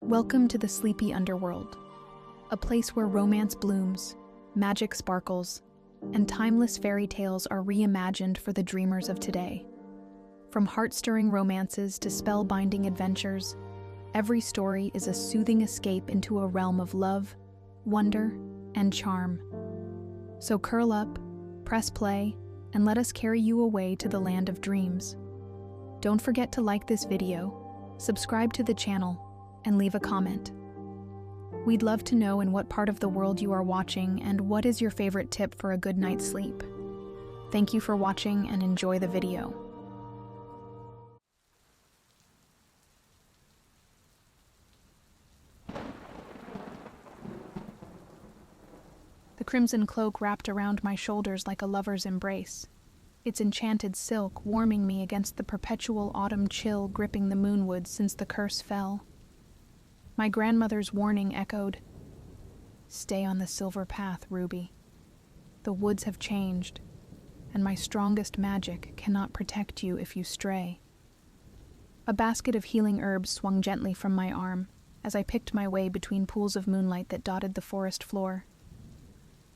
Welcome to the sleepy underworld, a place where romance blooms, magic sparkles, and timeless fairy tales are reimagined for the dreamers of today. From heart-stirring romances to spellbinding adventures, every story is a soothing escape into a realm of love, wonder, and charm. So curl up, press play, and let us carry you away to the land of dreams. Don't forget to like this video, subscribe to the channel, and leave a comment. We'd love to know in what part of the world you are watching and what is your favorite tip for a good night's sleep. Thank you for watching and enjoy the video. The crimson cloak wrapped around my shoulders like a lover's embrace, its enchanted silk warming me against the perpetual autumn chill gripping the moonwoods since the curse fell. My grandmother's warning echoed, "Stay on the silver path, Ruby. The woods have changed, and my strongest magic cannot protect you if you stray." A basket of healing herbs swung gently from my arm as I picked my way between pools of moonlight that dotted the forest floor.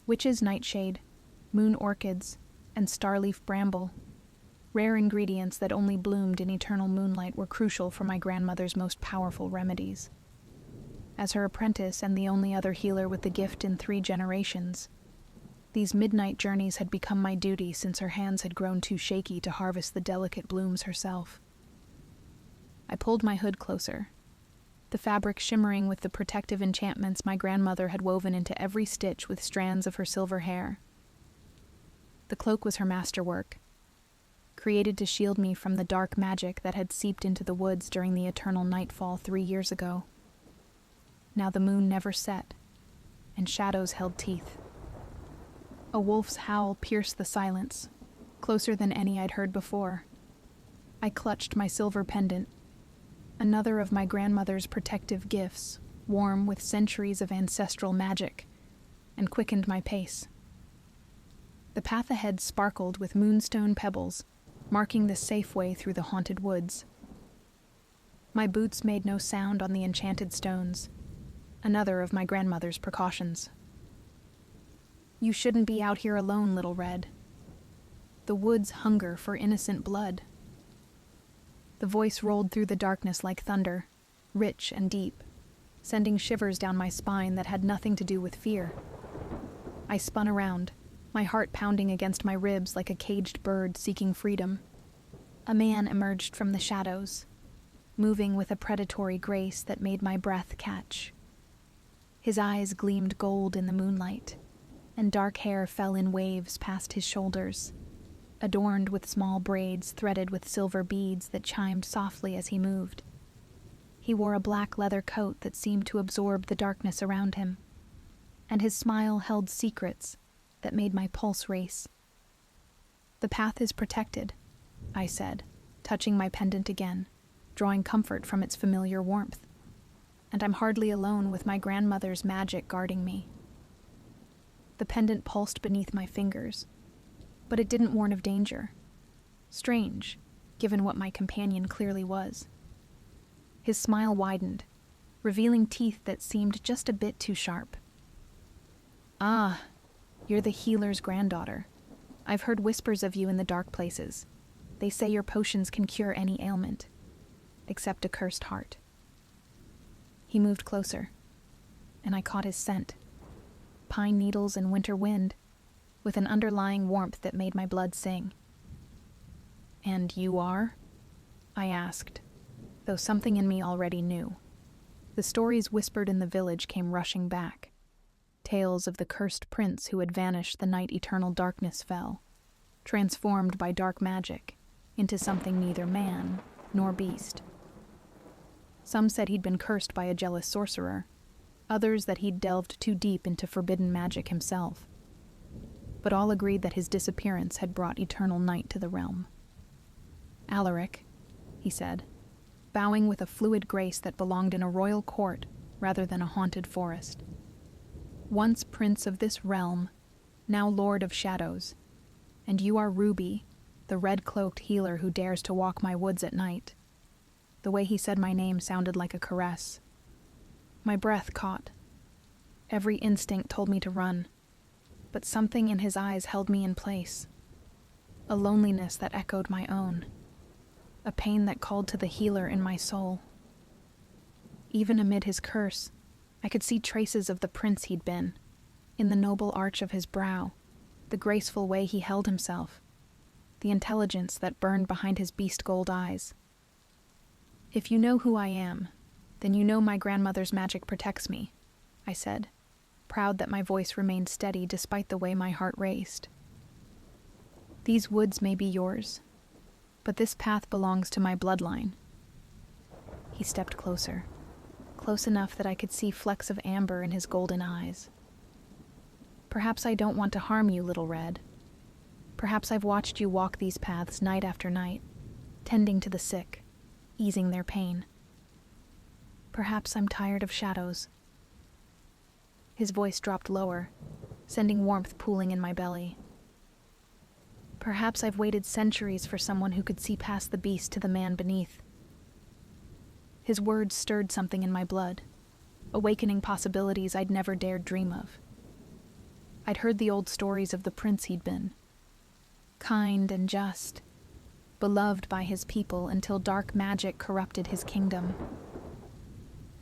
Witch's nightshade, moon orchids, and starleaf bramble, rare ingredients that only bloomed in eternal moonlight, were crucial for my grandmother's most powerful remedies. As her apprentice and the only other healer with the gift in 3 generations, these midnight journeys had become my duty since her hands had grown too shaky to harvest the delicate blooms herself. I pulled my hood closer, the fabric shimmering with the protective enchantments my grandmother had woven into every stitch with strands of her silver hair. The cloak was her masterwork, created to shield me from the dark magic that had seeped into the woods during the eternal nightfall 3 years ago. Now the moon never set, and shadows held teeth. A wolf's howl pierced the silence, closer than any I'd heard before. I clutched my silver pendant, another of my grandmother's protective gifts, warm with centuries of ancestral magic, and quickened my pace. The path ahead sparkled with moonstone pebbles, marking the safe way through the haunted woods. My boots made no sound on the enchanted stones, another of my grandmother's precautions. "You shouldn't be out here alone, Little Red. The woods hunger for innocent blood." The voice rolled through the darkness like thunder, rich and deep, sending shivers down my spine that had nothing to do with fear. I spun around, my heart pounding against my ribs like a caged bird seeking freedom. A man emerged from the shadows, moving with a predatory grace that made my breath catch. His eyes gleamed gold in the moonlight, and dark hair fell in waves past his shoulders, adorned with small braids threaded with silver beads that chimed softly as he moved. He wore a black leather coat that seemed to absorb the darkness around him, and his smile held secrets that made my pulse race. "The path is protected," I said, touching my pendant again, drawing comfort from its familiar warmth. "And I'm hardly alone with my grandmother's magic guarding me." The pendant pulsed beneath my fingers, but it didn't warn of danger. Strange, given what my companion clearly was. His smile widened, revealing teeth that seemed just a bit too sharp. "Ah, you're the healer's granddaughter. I've heard whispers of you in the dark places. They say your potions can cure any ailment, except a cursed heart." He moved closer, and I caught his scent. Pine needles and winter wind, with an underlying warmth that made my blood sing. "And you are?" I asked, though something in me already knew. The stories whispered in the village came rushing back. Tales of the cursed prince who had vanished the night eternal darkness fell, transformed by dark magic into something neither man nor beast. Some said he'd been cursed by a jealous sorcerer, others that he'd delved too deep into forbidden magic himself. But all agreed that his disappearance had brought eternal night to the realm. "Alaric," he said, bowing with a fluid grace that belonged in a royal court rather than a haunted forest. "Once prince of this realm, now lord of shadows, and you are Ruby, the red-cloaked healer who dares to walk my woods at night." The way he said my name sounded like a caress. My breath caught. Every instinct told me to run, but something in his eyes held me in place. A loneliness that echoed my own. A pain that called to the healer in my soul. Even amid his curse, I could see traces of the prince he'd been, in the noble arch of his brow, the graceful way he held himself, the intelligence that burned behind his beast gold eyes. "If you know who I am, then you know my grandmother's magic protects me," I said, proud that my voice remained steady despite the way my heart raced. "These woods may be yours, but this path belongs to my bloodline." He stepped closer, close enough that I could see flecks of amber in his golden eyes. "Perhaps I don't want to harm you, Little Red. Perhaps I've watched you walk these paths night after night, tending to the sick, easing their pain. Perhaps I'm tired of shadows." His voice dropped lower, sending warmth pooling in my belly. "Perhaps I've waited centuries for someone who could see past the beast to the man beneath." His words stirred something in my blood, awakening possibilities I'd never dared dream of. I'd heard the old stories of the prince he'd been. Kind and just, beloved by his people until dark magic corrupted his kingdom.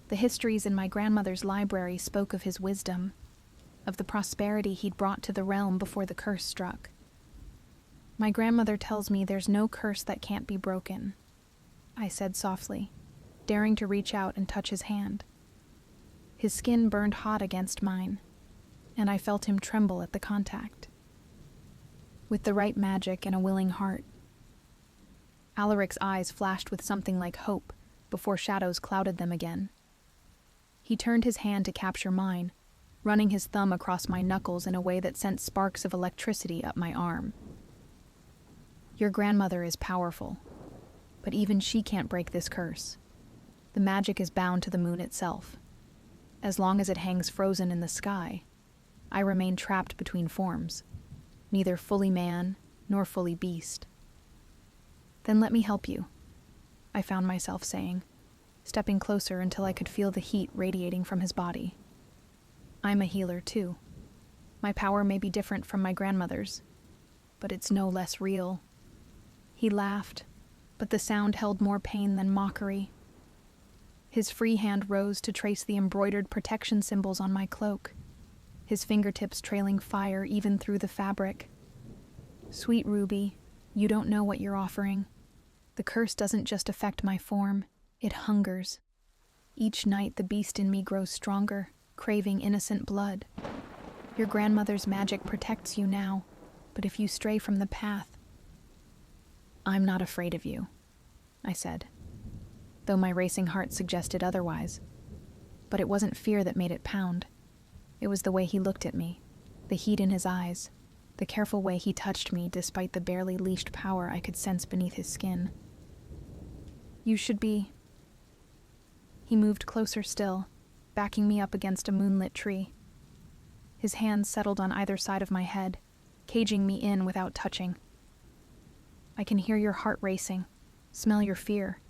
The histories in my grandmother's library spoke of his wisdom, of the prosperity he'd brought to the realm before the curse struck. "My grandmother tells me there's no curse that can't be broken," I said softly, daring to reach out and touch his hand. His skin burned hot against mine, and I felt him tremble at the contact. With the right magic and a willing heart. Alaric's eyes flashed with something like hope before shadows clouded them again. He turned his hand to capture mine, running his thumb across my knuckles in a way that sent sparks of electricity up my arm. "Your grandmother is powerful, but even she can't break this curse. The magic is bound to the moon itself. As long as it hangs frozen in the sky, I remain trapped between forms, neither fully man nor fully beast." "Then let me help you," I found myself saying, stepping closer until I could feel the heat radiating from his body. "I'm a healer too. My power may be different from my grandmother's, but it's no less real." He laughed, but the sound held more pain than mockery. His free hand rose to trace the embroidered protection symbols on my cloak, his fingertips trailing fire even through the fabric. "Sweet Ruby, you don't know what you're offering. The curse doesn't just affect my form, it hungers. Each night the beast in me grows stronger, craving innocent blood. Your grandmother's magic protects you now, but if you stray from the path..." "I'm not afraid of you," I said, though my racing heart suggested otherwise. But it wasn't fear that made it pound. It was the way he looked at me, the heat in his eyes, the careful way he touched me despite the barely leashed power I could sense beneath his skin. "You should be..." He moved closer still, backing me up against a moonlit tree. His hands settled on either side of my head, caging me in without touching. "I can hear your heart racing, smell your fear,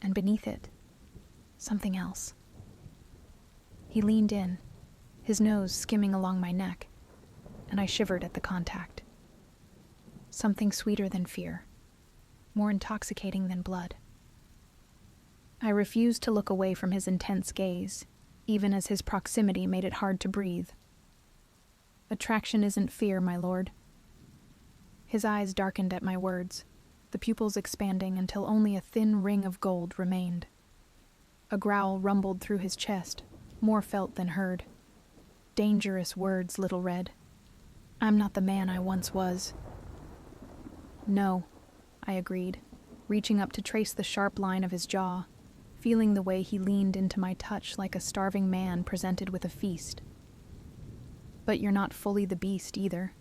and beneath it, something else." He leaned in, his nose skimming along my neck, and I shivered at the contact. Something sweeter than fear, more intoxicating than blood. I refused to look away from his intense gaze, even as his proximity made it hard to breathe. "Attraction isn't fear, my lord." His eyes darkened at my words, the pupils expanding until only a thin ring of gold remained. A growl rumbled through his chest, more felt than heard. "Dangerous words, Little Red. I'm not the man I once was." "No," I agreed, reaching up to trace the sharp line of his jaw, feeling the way he leaned into my touch like a starving man presented with a feast. "But you're not fully the beast either.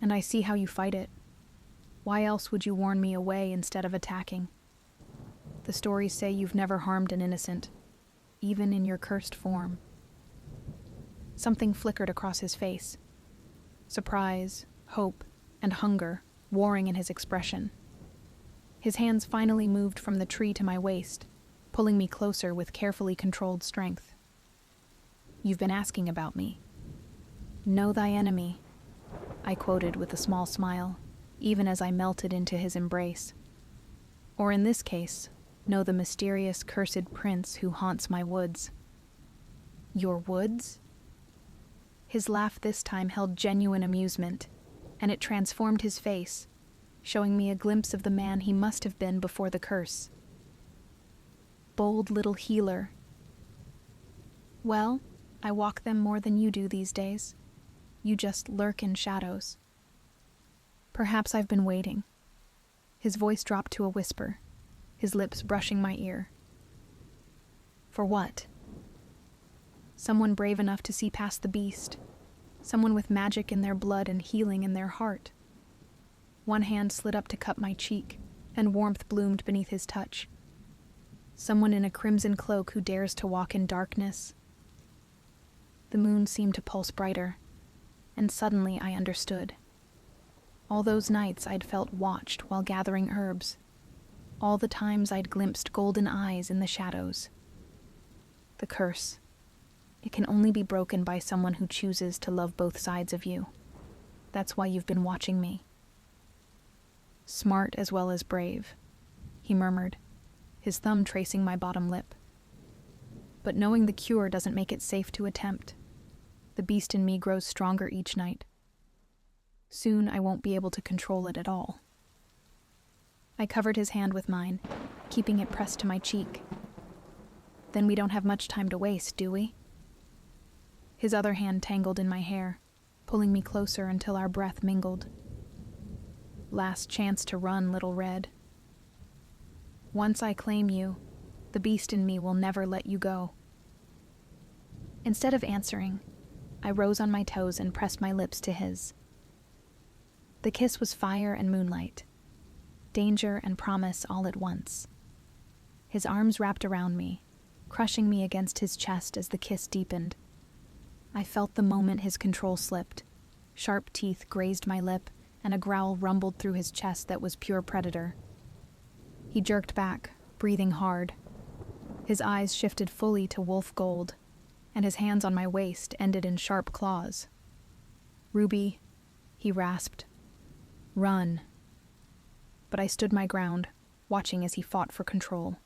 And I see how you fight it. Why else would you warn me away instead of attacking? The stories say you've never harmed an innocent, even in your cursed form." Something flickered across his face. Surprise, hope, and hunger warring in his expression. His hands finally moved from the tree to my waist, pulling me closer with carefully controlled strength. You've been asking about me. Know thy enemy, I quoted with a small smile, even as I melted into his embrace. Or in this case, know the mysterious, cursed prince who haunts my woods. Your woods? His laugh this time held genuine amusement, and it transformed his face, showing me a glimpse of the man he must have been before the curse. Bold little healer. Well, I walk them more than you do these days. You just lurk in shadows. Perhaps I've been waiting. His voice dropped to a whisper, his lips brushing my ear. For what? Someone brave enough to see past the beast. Someone with magic in their blood and healing in their heart. One hand slid up to cup my cheek, and warmth bloomed beneath his touch. Someone in a crimson cloak who dares to walk in darkness. The moon seemed to pulse brighter, and suddenly I understood. All those nights I'd felt watched while gathering herbs. All the times I'd glimpsed golden eyes in the shadows. The curse. It can only be broken by someone who chooses to love both sides of you. That's why you've been watching me. Smart as well as brave, he murmured, his thumb tracing my bottom lip. But knowing the cure doesn't make it safe to attempt. The beast in me grows stronger each night. Soon I won't be able to control it at all. I covered his hand with mine, keeping it pressed to my cheek. Then we don't have much time to waste, do we? His other hand tangled in my hair, pulling me closer until our breath mingled. Last chance to run, little red. Once I claim you, the beast in me will never let you go. Instead of answering, I rose on my toes and pressed my lips to his. The kiss was fire and moonlight, danger and promise all at once. His arms wrapped around me, crushing me against his chest as the kiss deepened. I felt the moment his control slipped. Sharp teeth grazed my lip, and a growl rumbled through his chest that was pure predator. He jerked back, breathing hard. His eyes shifted fully to wolf gold, and his hands on my waist ended in sharp claws. "Ruby," he rasped. "Run." But I stood my ground, watching as he fought for control.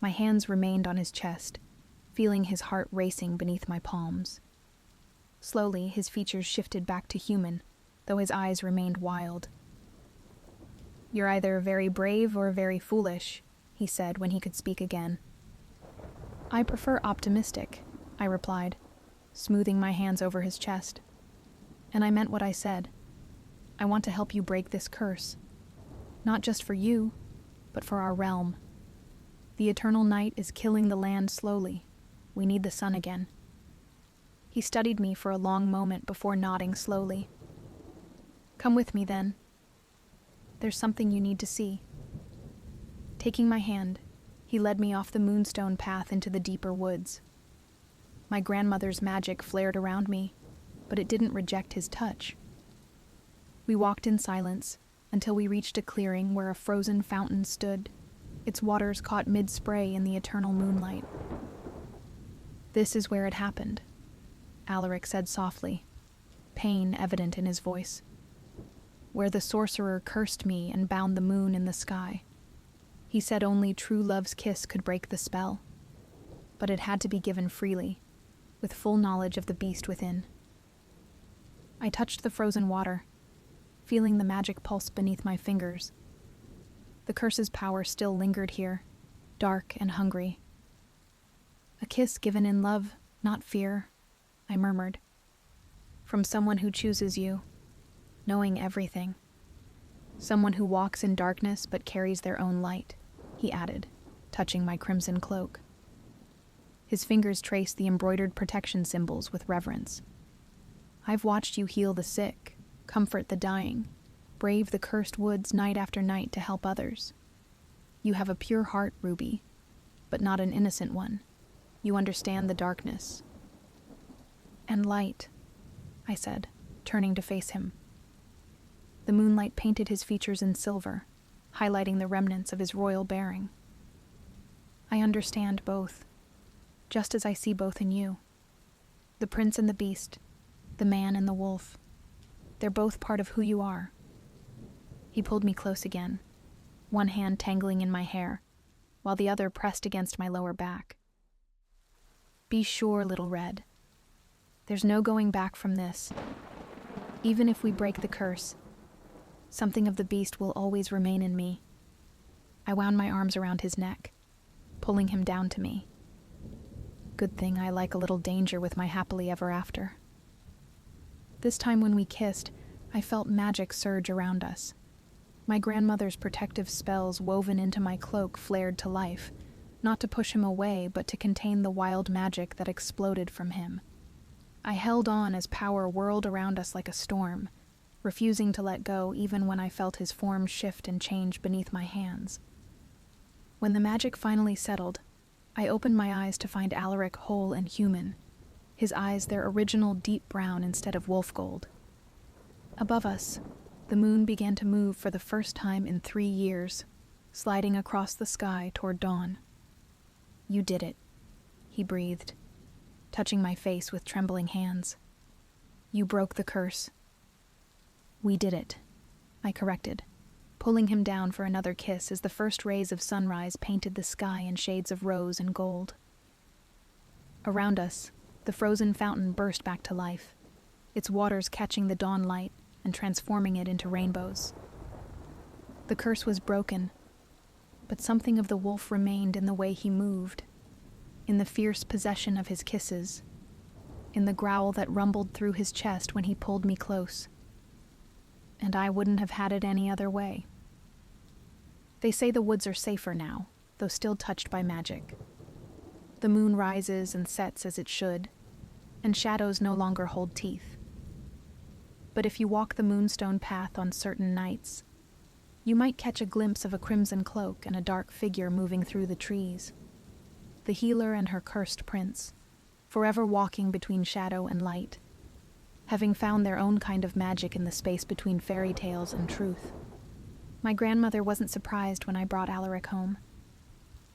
My hands remained on his chest, feeling his heart racing beneath my palms. Slowly, his features shifted back to human, though his eyes remained wild. "You're either very brave or very foolish," he said when he could speak again. "I prefer optimistic," I replied, smoothing my hands over his chest. "And I meant what I said. I want to help you break this curse. Not just for you, but for our realm. The eternal night is killing the land slowly. We need the sun again." He studied me for a long moment before nodding slowly. "Come with me, then. There's something you need to see." Taking my hand, he led me off the moonstone path into the deeper woods. My grandmother's magic flared around me, but it didn't reject his touch. We walked in silence until we reached a clearing where a frozen fountain stood, its waters caught mid-spray in the eternal moonlight. "This is where it happened," Alaric said softly, pain evident in his voice. "Where the sorcerer cursed me and bound the moon in the sky. He said only true love's kiss could break the spell, but it had to be given freely, with full knowledge of the beast within." I touched the frozen water, feeling the magic pulse beneath my fingers. The curse's power still lingered here, dark and hungry. "A kiss given in love, not fear," I murmured. "From someone who chooses you, knowing everything. Someone who walks in darkness but carries their own light," he added, touching my crimson cloak. His fingers traced the embroidered protection symbols with reverence. "I've watched you heal the sick, comfort the dying, brave the cursed woods night after night to help others. You have a pure heart, Ruby, but not an innocent one. You understand the darkness." "And light," I said, turning to face him. The moonlight painted his features in silver, highlighting the remnants of his royal bearing. "I understand both, just as I see both in you." The prince and the beast, the man and the wolf. They're both part of who you are. He pulled me close again, one hand tangling in my hair, while the other pressed against my lower back. Be sure, little Red. There's no going back from this. Even if we break the curse, something of the beast will always remain in me. I wound my arms around his neck, pulling him down to me. Good thing I like a little danger with my happily ever after. This time when we kissed, I felt magic surge around us. My grandmother's protective spells woven into my cloak flared to life, not to push him away, but to contain the wild magic that exploded from him. I held on as power whirled around us like a storm, refusing to let go even when I felt his form shift and change beneath my hands. When the magic finally settled, I opened my eyes to find Alaric whole and human, his eyes their original deep brown instead of wolf gold. Above us, the moon began to move for the first time in 3 years, sliding across the sky toward dawn. You did it, he breathed, touching my face with trembling hands. You broke the curse. We did it, I corrected, pulling him down for another kiss as the first rays of sunrise painted the sky in shades of rose and gold. Around us, the frozen fountain burst back to life, its waters catching the dawn light and transforming it into rainbows. The curse was broken, but something of the wolf remained in the way he moved, in the fierce possession of his kisses, in the growl that rumbled through his chest when he pulled me close. And I wouldn't have had it any other way. They say the woods are safer now, though still touched by magic. The moon rises and sets as it should, and shadows no longer hold teeth. But if you walk the moonstone path on certain nights, you might catch a glimpse of a crimson cloak and a dark figure moving through the trees. The healer and her cursed prince, forever walking between shadow and light, having found their own kind of magic in the space between fairy tales and truth. My grandmother wasn't surprised when I brought Alaric home.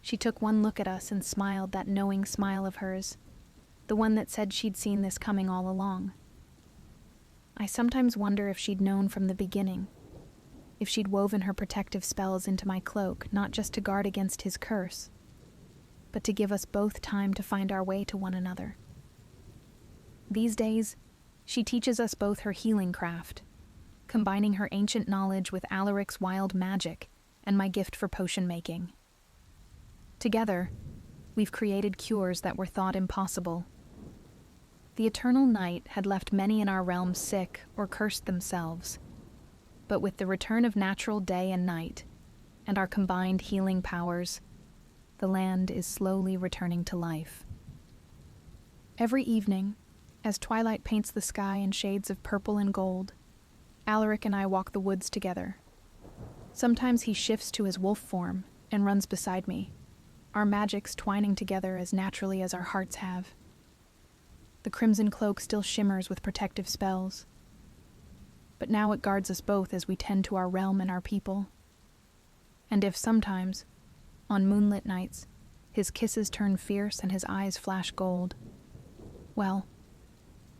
She took one look at us and smiled that knowing smile of hers, the one that said she'd seen this coming all along. I sometimes wonder if she'd known from the beginning, if she'd woven her protective spells into my cloak, not just to guard against his curse, but to give us both time to find our way to one another. These days, she teaches us both her healing craft, combining her ancient knowledge with Alaric's wild magic and my gift for potion making. Together, we've created cures that were thought impossible. The eternal night had left many in our realm sick or cursed themselves, but with the return of natural day and night, and our combined healing powers, the land is slowly returning to life. Every evening, as twilight paints the sky in shades of purple and gold, Alaric and I walk the woods together. Sometimes he shifts to his wolf form and runs beside me, our magics twining together as naturally as our hearts have. The crimson cloak still shimmers with protective spells, but now it guards us both as we tend to our realm and our people. And if sometimes, on moonlit nights, his kisses turn fierce and his eyes flash gold, well,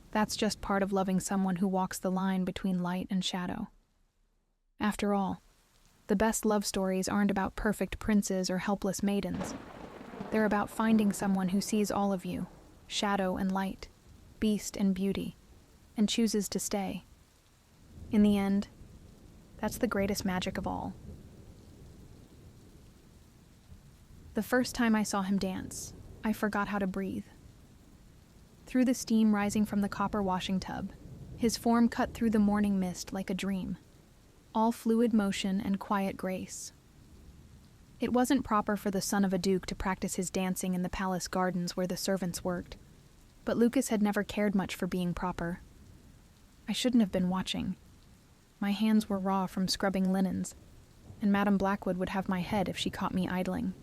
that's just part of loving someone who walks the line between light and shadow. After all, the best love stories aren't about perfect princes or helpless maidens. They're about finding someone who sees all of you, shadow and light, beast and beauty, and chooses to stay. In the end, that's the greatest magic of all. The first time I saw him dance, I forgot how to breathe. Through the steam rising from the copper washing tub, his form cut through the morning mist like a dream, all fluid motion and quiet grace. It wasn't proper for the son of a duke to practice his dancing in the palace gardens where the servants worked, but Lucas had never cared much for being proper. I shouldn't have been watching. My hands were raw from scrubbing linens, and Madame Blackwood would have my head if she caught me idling.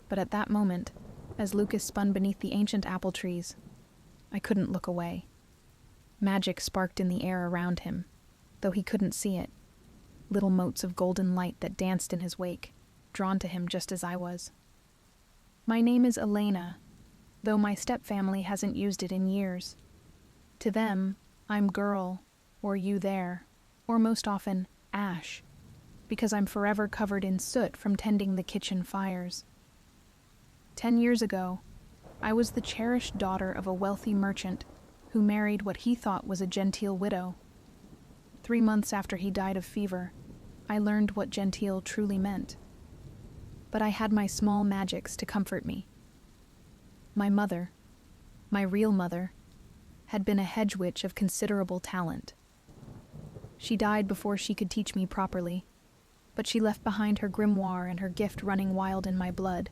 But at that moment, as Lucas spun beneath the ancient apple trees, I couldn't look away. Magic sparked in the air around him, though he couldn't see it, little motes of golden light that danced in his wake, drawn to him just as I was. My name is Elena, though my stepfamily hasn't used it in years. To them, I'm girl, or you there, or most often, ash, because I'm forever covered in soot from tending the kitchen fires. 10 years ago, I was the cherished daughter of a wealthy merchant who married what he thought was a genteel widow. 3 months after he died of fever, I learned what genteel truly meant. But I had my small magics to comfort me. My mother, my real mother, had been a hedge witch of considerable talent. She died before she could teach me properly, but she left behind her grimoire and her gift running wild in my blood.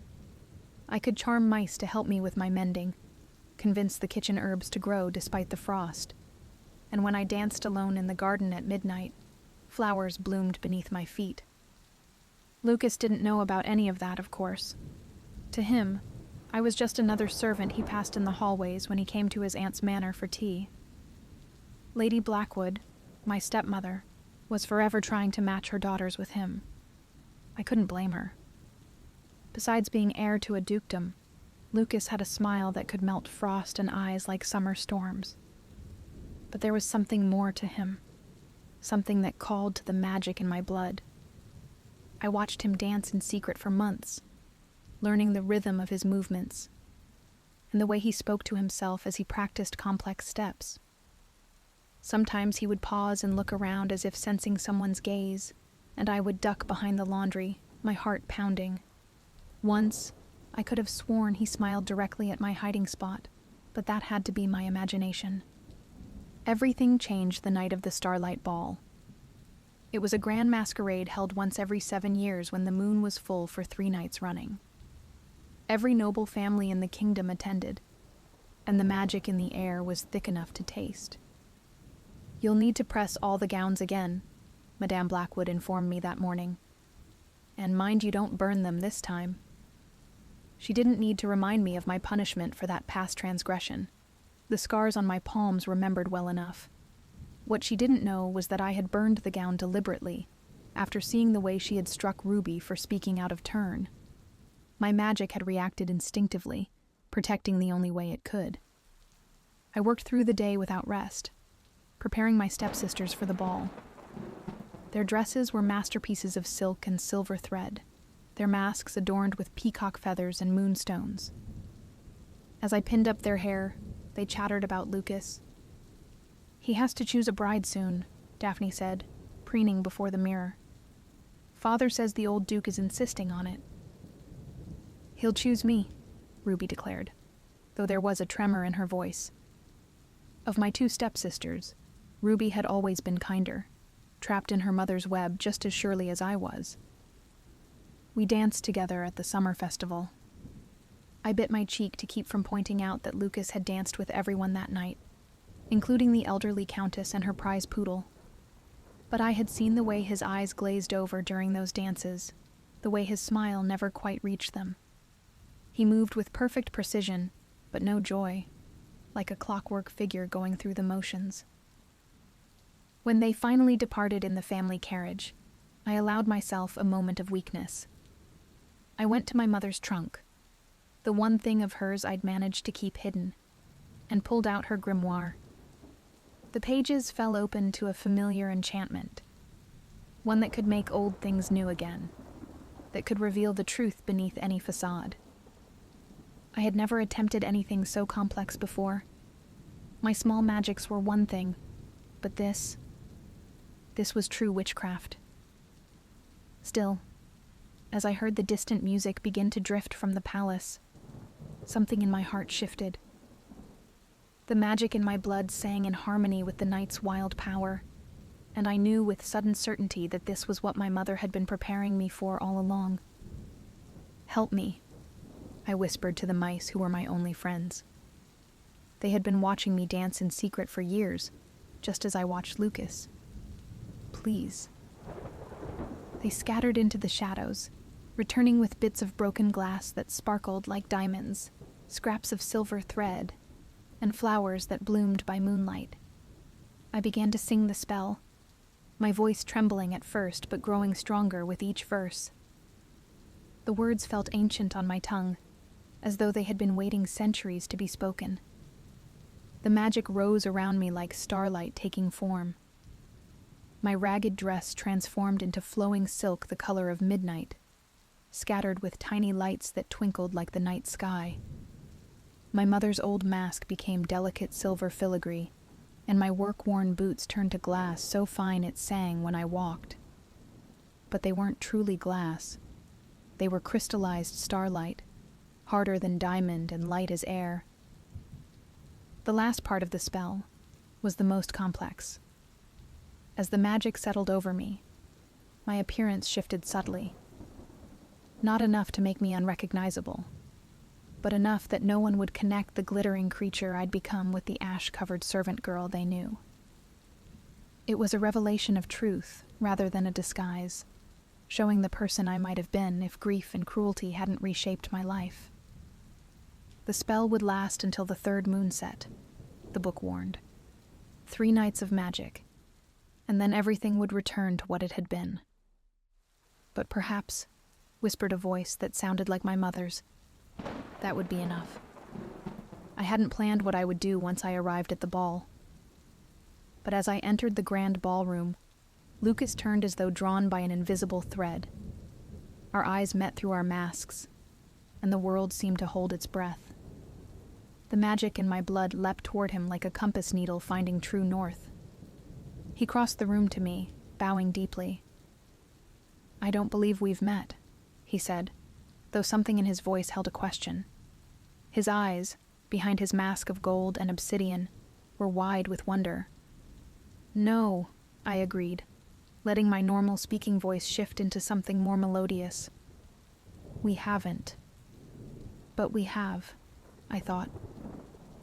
I could charm mice to help me with my mending, convince the kitchen herbs to grow despite the frost, and when I danced alone in the garden at midnight, flowers bloomed beneath my feet. Lucas didn't know about any of that, of course. To him, I was just another servant he passed in the hallways when he came to his aunt's manor for tea. Lady Blackwood, my stepmother, was forever trying to match her daughters with him. I couldn't blame her. Besides being heir to a dukedom, Lucas had a smile that could melt frost and eyes like summer storms. But there was something more to him, something that called to the magic in my blood. I watched him dance in secret for months, learning the rhythm of his movements, and the way he spoke to himself as he practiced complex steps. Sometimes he would pause and look around as if sensing someone's gaze, and I would duck behind the laundry, my heart pounding. Once, I could have sworn he smiled directly at my hiding spot, but that had to be my imagination. Everything changed the night of the Starlight Ball. It was a grand masquerade held once every 7 years when the moon was full for 3 nights running. Every noble family in the kingdom attended, and the magic in the air was thick enough to taste. "You'll need to press all the gowns again," Madame Blackwood informed me that morning. "And mind you don't burn them this time." She didn't need to remind me of my punishment for that past transgression. The scars on my palms remembered well enough. What she didn't know was that I had burned the gown deliberately, after seeing the way she had struck Ruby for speaking out of turn. My magic had reacted instinctively, protecting the only way it could. I worked through the day without rest, preparing my stepsisters for the ball. Their dresses were masterpieces of silk and silver thread, their masks adorned with peacock feathers and moonstones. As I pinned up their hair, they chattered about Lucas. "He has to choose a bride soon," Daphne said, preening before the mirror. "Father says the old Duke is insisting on it." "He'll choose me," Ruby declared, though there was a tremor in her voice. Of my 2 stepsisters, Ruby had always been kinder, trapped in her mother's web just as surely as I was. We danced together at the summer festival. I bit my cheek to keep from pointing out that Lucas had danced with everyone that night, including the elderly countess and her prize poodle. But I had seen the way his eyes glazed over during those dances, the way his smile never quite reached them. He moved with perfect precision, but no joy, like a clockwork figure going through the motions. When they finally departed in the family carriage, I allowed myself a moment of weakness. I went to my mother's trunk, the one thing of hers I'd managed to keep hidden, and pulled out her grimoire. The pages fell open to a familiar enchantment, one that could make old things new again, that could reveal the truth beneath any facade. I had never attempted anything so complex before. My small magics were one thing, but this was true witchcraft. Still, as I heard the distant music begin to drift from the palace, something in my heart shifted. The magic in my blood sang in harmony with the night's wild power, and I knew with sudden certainty that this was what my mother had been preparing me for all along. "Help me," I whispered to the mice who were my only friends. They had been watching me dance in secret for years, just as I watched Lucas. "Please." They scattered into the shadows, returning with bits of broken glass that sparkled like diamonds, scraps of silver thread, and flowers that bloomed by moonlight. I began to sing the spell, my voice trembling at first but growing stronger with each verse. The words felt ancient on my tongue, as though they had been waiting centuries to be spoken. The magic rose around me like starlight taking form. My ragged dress transformed into flowing silk the color of midnight, scattered with tiny lights that twinkled like the night sky. My mother's old mask became delicate silver filigree, and my work-worn boots turned to glass so fine it sang when I walked. But they weren't truly glass. They were crystallized starlight, harder than diamond and light as air. The last part of the spell was the most complex. As the magic settled over me, my appearance shifted subtly. Not enough to make me unrecognizable, but enough that no one would connect the glittering creature I'd become with the ash-covered servant girl they knew. It was a revelation of truth rather than a disguise, showing the person I might have been if grief and cruelty hadn't reshaped my life. The spell would last until the third moon set, the book warned. 3 nights of magic, and then everything would return to what it had been. But perhaps, whispered a voice that sounded like my mother's, that would be enough. I hadn't planned what I would do once I arrived at the ball. But as I entered the grand ballroom, Lucas turned as though drawn by an invisible thread. Our eyes met through our masks, and the world seemed to hold its breath. The magic in my blood leapt toward him like a compass needle finding true north. He crossed the room to me, bowing deeply. "I don't believe we've met," he said, though something in his voice held a question. His eyes, behind his mask of gold and obsidian, were wide with wonder. "No," I agreed, letting my normal speaking voice shift into something more melodious. "We haven't. But we have," I thought.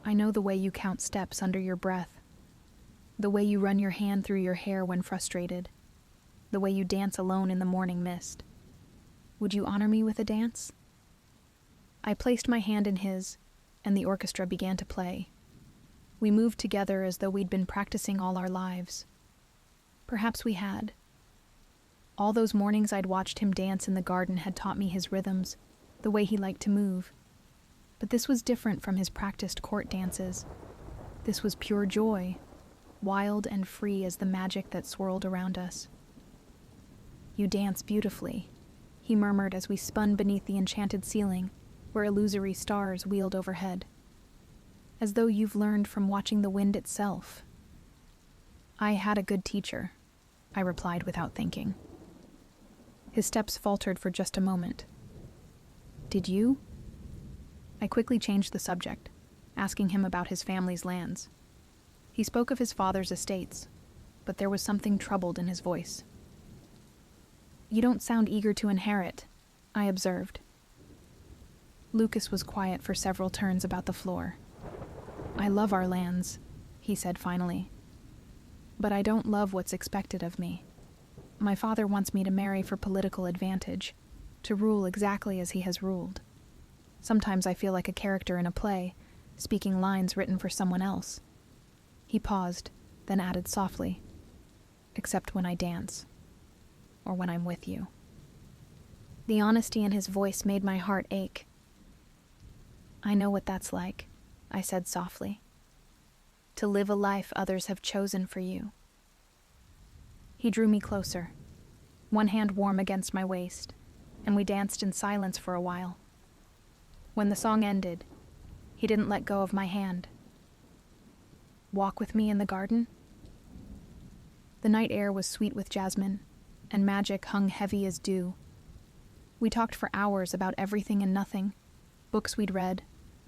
"I know the way you count steps under your breath, the way you run your hand through your hair when frustrated, the way you dance alone in the morning mist. Would you honor me with a dance?" I placed my hand in his, and the orchestra began to play. We moved together as though we'd been practicing all our lives. Perhaps we had. All those mornings I'd watched him dance in the garden had taught me his rhythms, the way he liked to move. But this was different from his practiced court dances. This was pure joy, wild and free as the magic that swirled around us. "You dance beautifully," he murmured as we spun beneath the enchanted ceiling, where illusory stars wheeled overhead. "As though you've learned from watching the wind itself." "I had a good teacher," I replied without thinking. His steps faltered for just a moment. "Did you?" I quickly changed the subject, asking him about his family's lands. He spoke of his father's estates, but there was something troubled in his voice. "You don't sound eager to inherit," I observed. Lucas was quiet for several turns about the floor. "I love our lands," he said finally. "But I don't love what's expected of me. My father wants me to marry for political advantage, to rule exactly as he has ruled. Sometimes I feel like a character in a play, speaking lines written for someone else." He paused, then added softly, "Except when I dance, or when I'm with you." The honesty in his voice made my heart ache. "I know what that's like," I said softly. "To live a life others have chosen for you." He drew me closer, one hand warm against my waist, and we danced in silence for a while. When the song ended, he didn't let go of my hand. "Walk with me in the garden?" The night air was sweet with jasmine, and magic hung heavy as dew. We talked for hours about everything and nothing, books we'd read,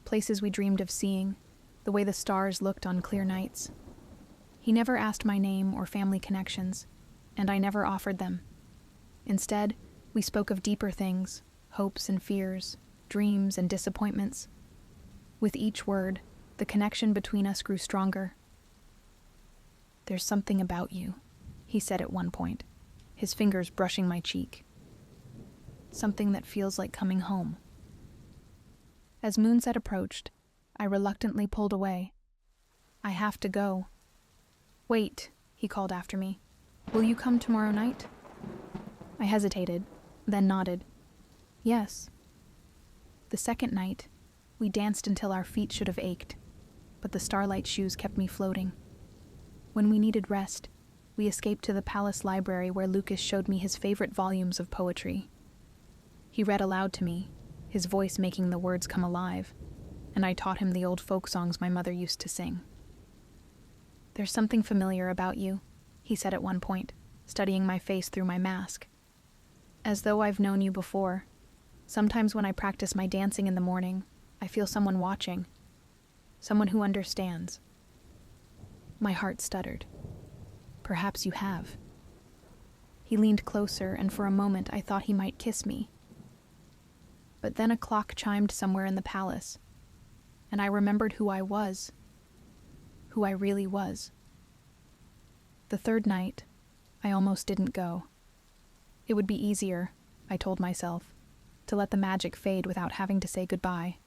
places we dreamed of seeing, the way the stars looked on clear nights. He never asked my name or family connections, and I never offered them. Instead, we spoke of deeper things, hopes and fears, dreams and disappointments. With each word, the connection between us grew stronger. "There's something about you," he said at one point, his fingers brushing my cheek. "Something that feels like coming home." As moonset approached, I reluctantly pulled away. "I have to go." "Wait," he called after me. "Will you come tomorrow night?" I hesitated, then nodded. "Yes." The second night, We danced until our feet should have ached, but the starlight shoes kept me floating. When we needed rest, we escaped to the palace library where Lucas showed me his favorite volumes of poetry. He read aloud to me, his voice making the words come alive, and I taught him the old folk songs my mother used to sing. "There's something familiar about you," he said at one point, studying my face through my mask. "As though I've known you before. Sometimes when I practice my dancing in the morning, I feel someone watching, someone who understands." My heart stuttered. "Perhaps you have." He leaned closer, and for a moment I thought he might kiss me. But then a clock chimed somewhere in the palace, and I remembered who I was, who I really was. The third night, I almost didn't go. It would be easier, I told myself, to let the magic fade without having to say goodbye.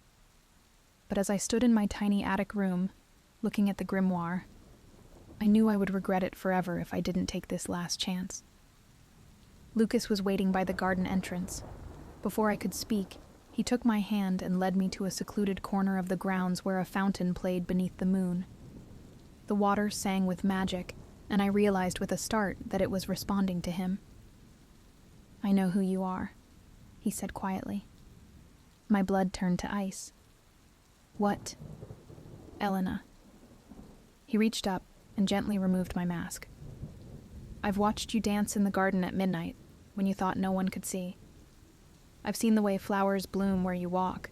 But as I stood in my tiny attic room, looking at the grimoire, I knew I would regret it forever if I didn't take this last chance. Lucas was waiting by the garden entrance. Before I could speak, he took my hand and led me to a secluded corner of the grounds where a fountain played beneath the moon. The water sang with magic, and I realized with a start that it was responding to him. "I know who you are," he said quietly. My blood turned to ice. "What?" "Elena." He reached up and gently removed my mask. "I've watched you dance in the garden at midnight, when you thought no one could see. I've seen the way flowers bloom where you walk,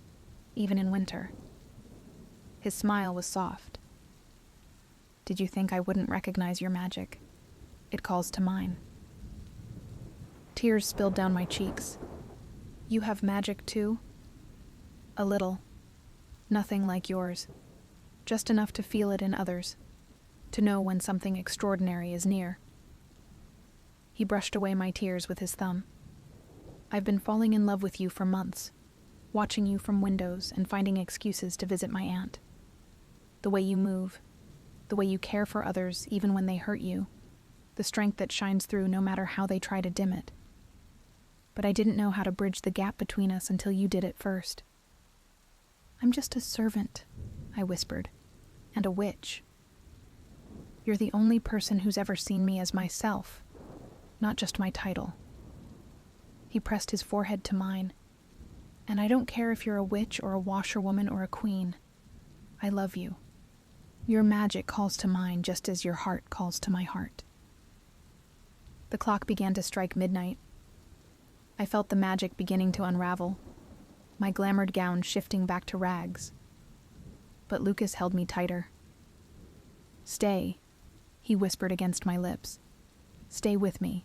even in winter." His smile was soft. "Did you think I wouldn't recognize your magic? It calls to mine." Tears spilled down my cheeks. "You have magic too?" "A little. Nothing like yours. Just enough to feel it in others, to know when something extraordinary is near." He brushed away my tears with his thumb. "I've been falling in love with you for months, watching you from windows and finding excuses to visit my aunt. The way you move, the way you care for others even when they hurt you, the strength that shines through no matter how they try to dim it. But I didn't know how to bridge the gap between us until you did it first." "I'm just a servant," I whispered, "and a witch. You're the only person who's ever seen me as myself, not just my title." He pressed his forehead to mine. "And I don't care if you're a witch or a washerwoman or a queen. I love you. Your magic calls to mine just as your heart calls to my heart." The clock began to strike midnight. I felt the magic beginning to unravel, my glamoured gown shifting back to rags. But Lucas held me tighter. "Stay," he whispered against my lips. "Stay with me."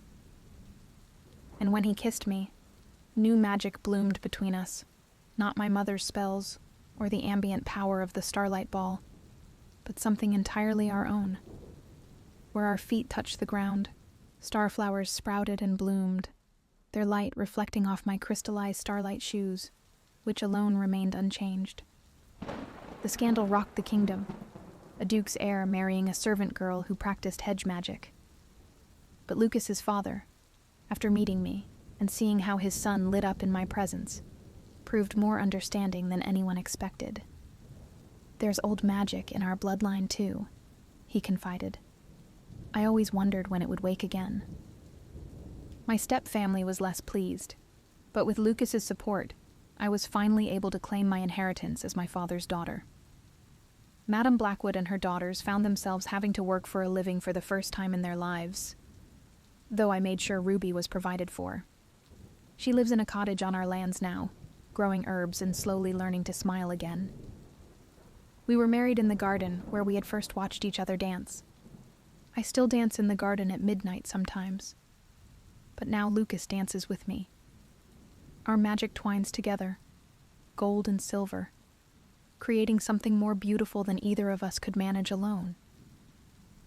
And when he kissed me, new magic bloomed between us, not my mother's spells or the ambient power of the starlight ball, but something entirely our own. Where our feet touched the ground, starflowers sprouted and bloomed, their light reflecting off my crystallized starlight shoes, which alone remained unchanged. The scandal rocked the kingdom, a duke's heir marrying a servant girl who practiced hedge magic. But Lucas's father, after meeting me and seeing how his son lit up in my presence, proved more understanding than anyone expected. "There's old magic in our bloodline too," he confided. "I always wondered when it would wake again." My step-family was less pleased, but with Lucas's support, I was finally able to claim my inheritance as my father's daughter. Madame Blackwood and her daughters found themselves having to work for a living for the first time in their lives, though I made sure Ruby was provided for. She lives in a cottage on our lands now, growing herbs and slowly learning to smile again. We were married in the garden where we had first watched each other dance. I still dance in the garden at midnight sometimes, but now Lucas dances with me. Our magic twines together, gold and silver, creating something more beautiful than either of us could manage alone.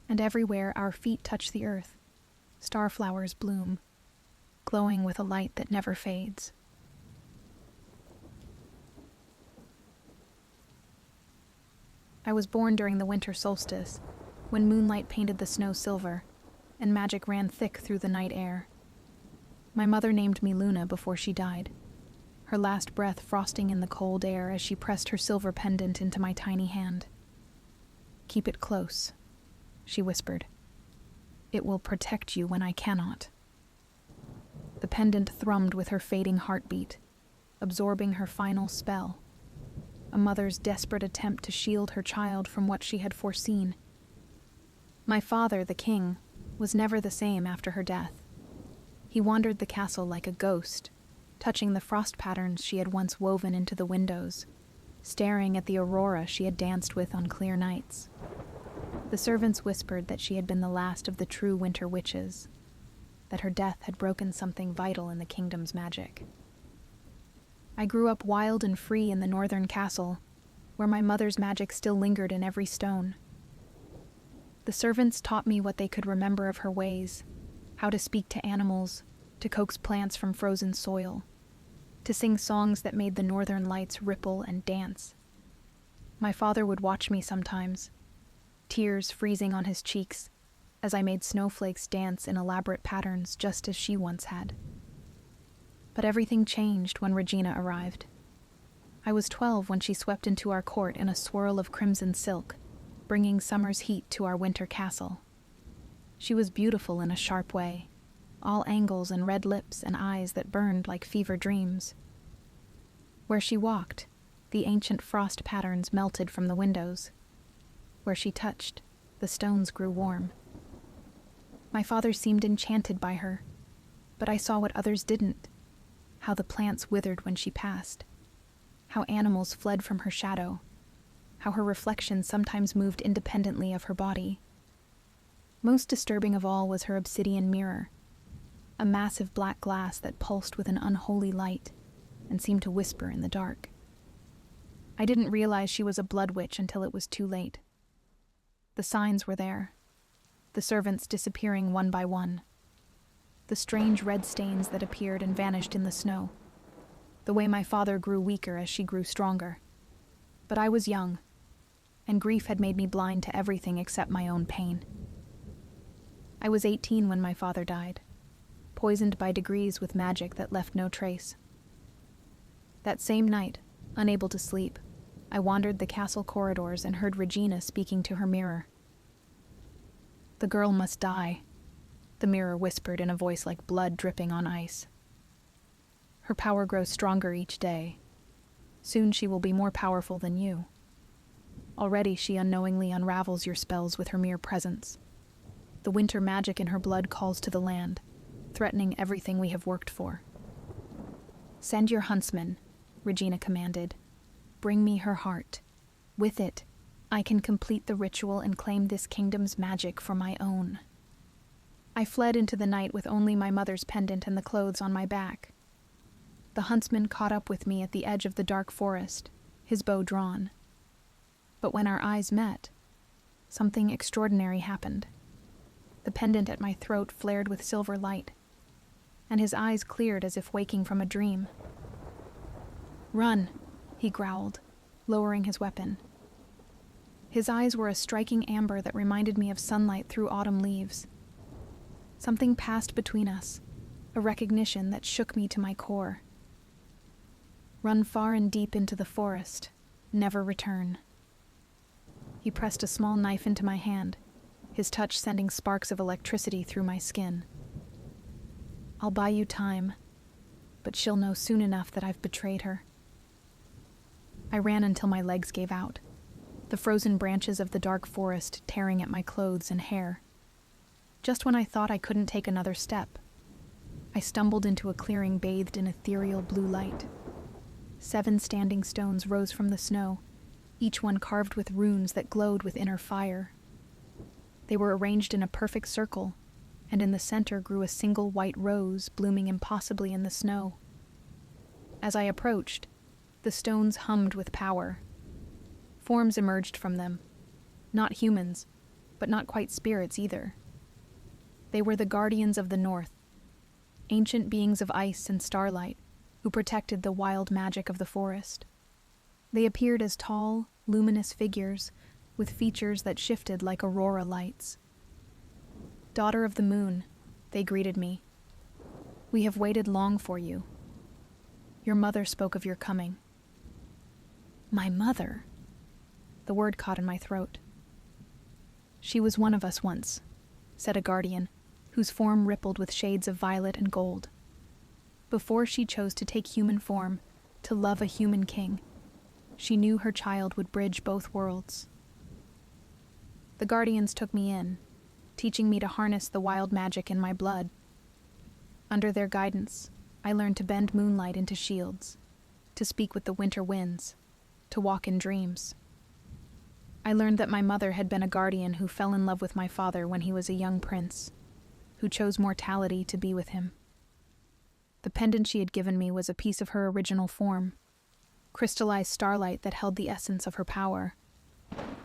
And everywhere our feet touch the earth, starflowers bloom, glowing with a light that never fades. I was born during the winter solstice, when moonlight painted the snow silver, and magic ran thick through the night air. My mother named me Luna before she died. her last breath frosting in the cold air as she pressed her silver pendant into my tiny hand. "Keep it close," she whispered. "It will protect you when I cannot." The pendant thrummed with her fading heartbeat, absorbing her final spell, a mother's desperate attempt to shield her child from what she had foreseen. My father, the king, was never the same after her death. He wandered the castle like a ghost, touching the frost patterns she had once woven into the windows, staring at the aurora she had danced with on clear nights. The servants whispered that she had been the last of the true winter witches, that her death had broken something vital in the kingdom's magic. I grew up wild and free in the northern castle, where my mother's magic still lingered in every stone. The servants taught me what they could remember of her ways, how to speak to animals, to coax plants from frozen soil, to sing songs that made the northern lights ripple and dance. My father would watch me sometimes, tears freezing on his cheeks, as I made snowflakes dance in elaborate patterns just as she once had. But everything changed when Regina arrived. I was 12 when she swept into our court in a swirl of crimson silk, bringing summer's heat to our winter castle. She was beautiful in a sharp way, all angles and red lips and eyes that burned like fever dreams. Where she walked, the ancient frost patterns melted from the windows. Where she touched, the stones grew warm. My father seemed enchanted by her, but I saw what others didn't, how the plants withered when she passed, how animals fled from her shadow, how her reflection sometimes moved independently of her body. Most disturbing of all was her obsidian mirror, a massive black glass that pulsed with an unholy light and seemed to whisper in the dark. I didn't realize she was a blood witch until it was too late. The signs were there, the servants disappearing one by one, the strange red stains that appeared and vanished in the snow, the way my father grew weaker as she grew stronger. But I was young, and grief had made me blind to everything except my own pain. I was 18 when my father died, poisoned by degrees with magic that left no trace. That same night, unable to sleep, I wandered the castle corridors and heard Regina speaking to her mirror. "The girl must die," the mirror whispered in a voice like blood dripping on ice. "Her power grows stronger each day. Soon she will be more powerful than you. Already she unknowingly unravels your spells with her mere presence. The winter magic in her blood calls to the land, threatening everything we have worked for." "Send your huntsman," Regina commanded. "Bring me her heart. With it, I can complete the ritual and claim this kingdom's magic for my own." I fled into the night with only my mother's pendant and the clothes on my back. The huntsman caught up with me at the edge of the dark forest, his bow drawn. But when our eyes met, something extraordinary happened. The pendant at my throat flared with silver light, and his eyes cleared as if waking from a dream. "Run," he growled, lowering his weapon. His eyes were a striking amber that reminded me of sunlight through autumn leaves. Something passed between us, a recognition that shook me to my core. "Run far and deep into the forest, never return." He pressed a small knife into my hand, his touch sending sparks of electricity through my skin. "I'll buy you time, but she'll know soon enough that I've betrayed her." I ran until my legs gave out, the frozen branches of the dark forest tearing at my clothes and hair. Just when I thought I couldn't take another step, I stumbled into a clearing bathed in ethereal blue light. 7 standing stones rose from the snow, each one carved with runes that glowed with inner fire. They were arranged in a perfect circle, and in the center grew a single white rose blooming impossibly in the snow. As I approached, the stones hummed with power. Forms emerged from them, not humans, but not quite spirits either. They were the guardians of the north, ancient beings of ice and starlight who protected the wild magic of the forest. They appeared as tall, luminous figures with features that shifted like aurora lights. "Daughter of the moon," they greeted me. "We have waited long for you. Your mother spoke of your coming." "My mother?" The word caught in my throat. "She was one of us once," said a guardian, whose form rippled with shades of violet and gold. "Before she chose to take human form, to love a human king, she knew her child would bridge both worlds." The guardians took me in, teaching me to harness the wild magic in my blood. Under their guidance, I learned to bend moonlight into shields, to speak with the winter winds, to walk in dreams. I learned that my mother had been a guardian who fell in love with my father when he was a young prince, who chose mortality to be with him. The pendant she had given me was a piece of her original form, crystallized starlight that held the essence of her power.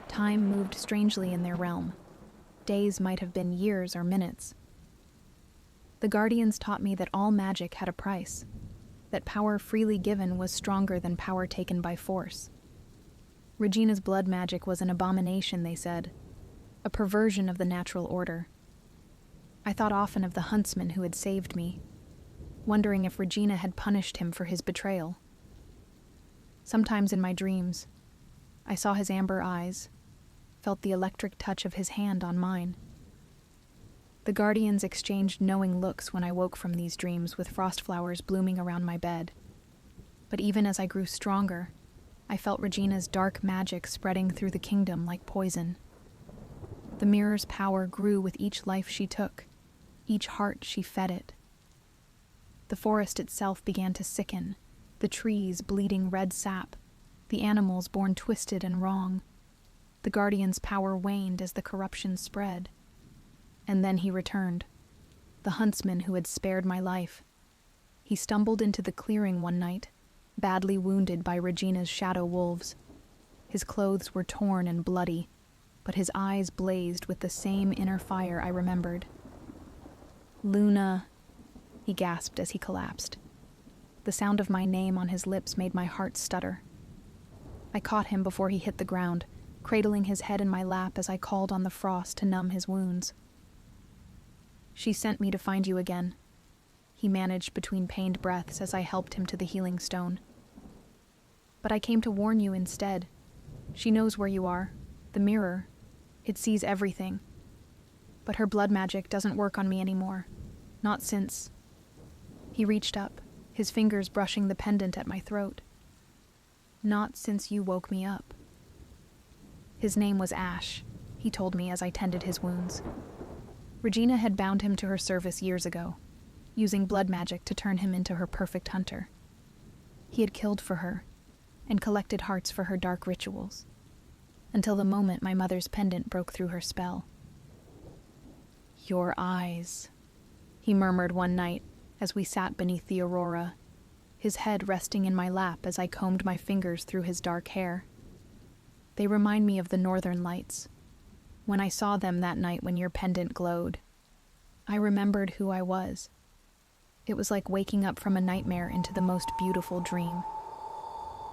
Time moved strangely in their realm. Days might have been years or minutes. The guardians taught me that all magic had a price, that power freely given was stronger than power taken by force. Regina's blood magic was an abomination, they said, a perversion of the natural order. I thought often of the huntsman who had saved me, wondering if Regina had punished him for his betrayal. Sometimes in my dreams, I saw his amber eyes, felt the electric touch of his hand on mine. The guardians exchanged knowing looks when I woke from these dreams with frost flowers blooming around my bed. But even as I grew stronger, I felt Regina's dark magic spreading through the kingdom like poison. The mirror's power grew with each life she took, each heart she fed it. The forest itself began to sicken, the trees bleeding red sap, the animals born twisted and wrong. The guardian's power waned as the corruption spread. And then he returned, the huntsman who had spared my life. He stumbled into the clearing one night, badly wounded by Regina's shadow wolves. His clothes were torn and bloody, but his eyes blazed with the same inner fire I remembered. "Luna," he gasped as he collapsed. The sound of my name on his lips made my heart stutter. I caught him before he hit the ground, cradling his head in my lap as I called on the frost to numb his wounds. "She sent me to find you again," he managed between pained breaths as I helped him to the healing stone. "But I came to warn you instead. She knows where you are, the mirror. It sees everything. But her blood magic doesn't work on me anymore. Not since..." He reached up, his fingers brushing the pendant at my throat. "Not since you woke me up." His name was Ash, he told me as I tended his wounds. Regina had bound him to her service years ago, using blood magic to turn him into her perfect hunter. He had killed for her, and collected hearts for her dark rituals, until the moment my mother's pendant broke through her spell. "Your eyes," he murmured one night as we sat beneath the aurora, his head resting in my lap as I combed my fingers through his dark hair. "They remind me of the northern lights, when I saw them that night when your pendant glowed. I remembered who I was. It was like waking up from a nightmare into the most beautiful dream.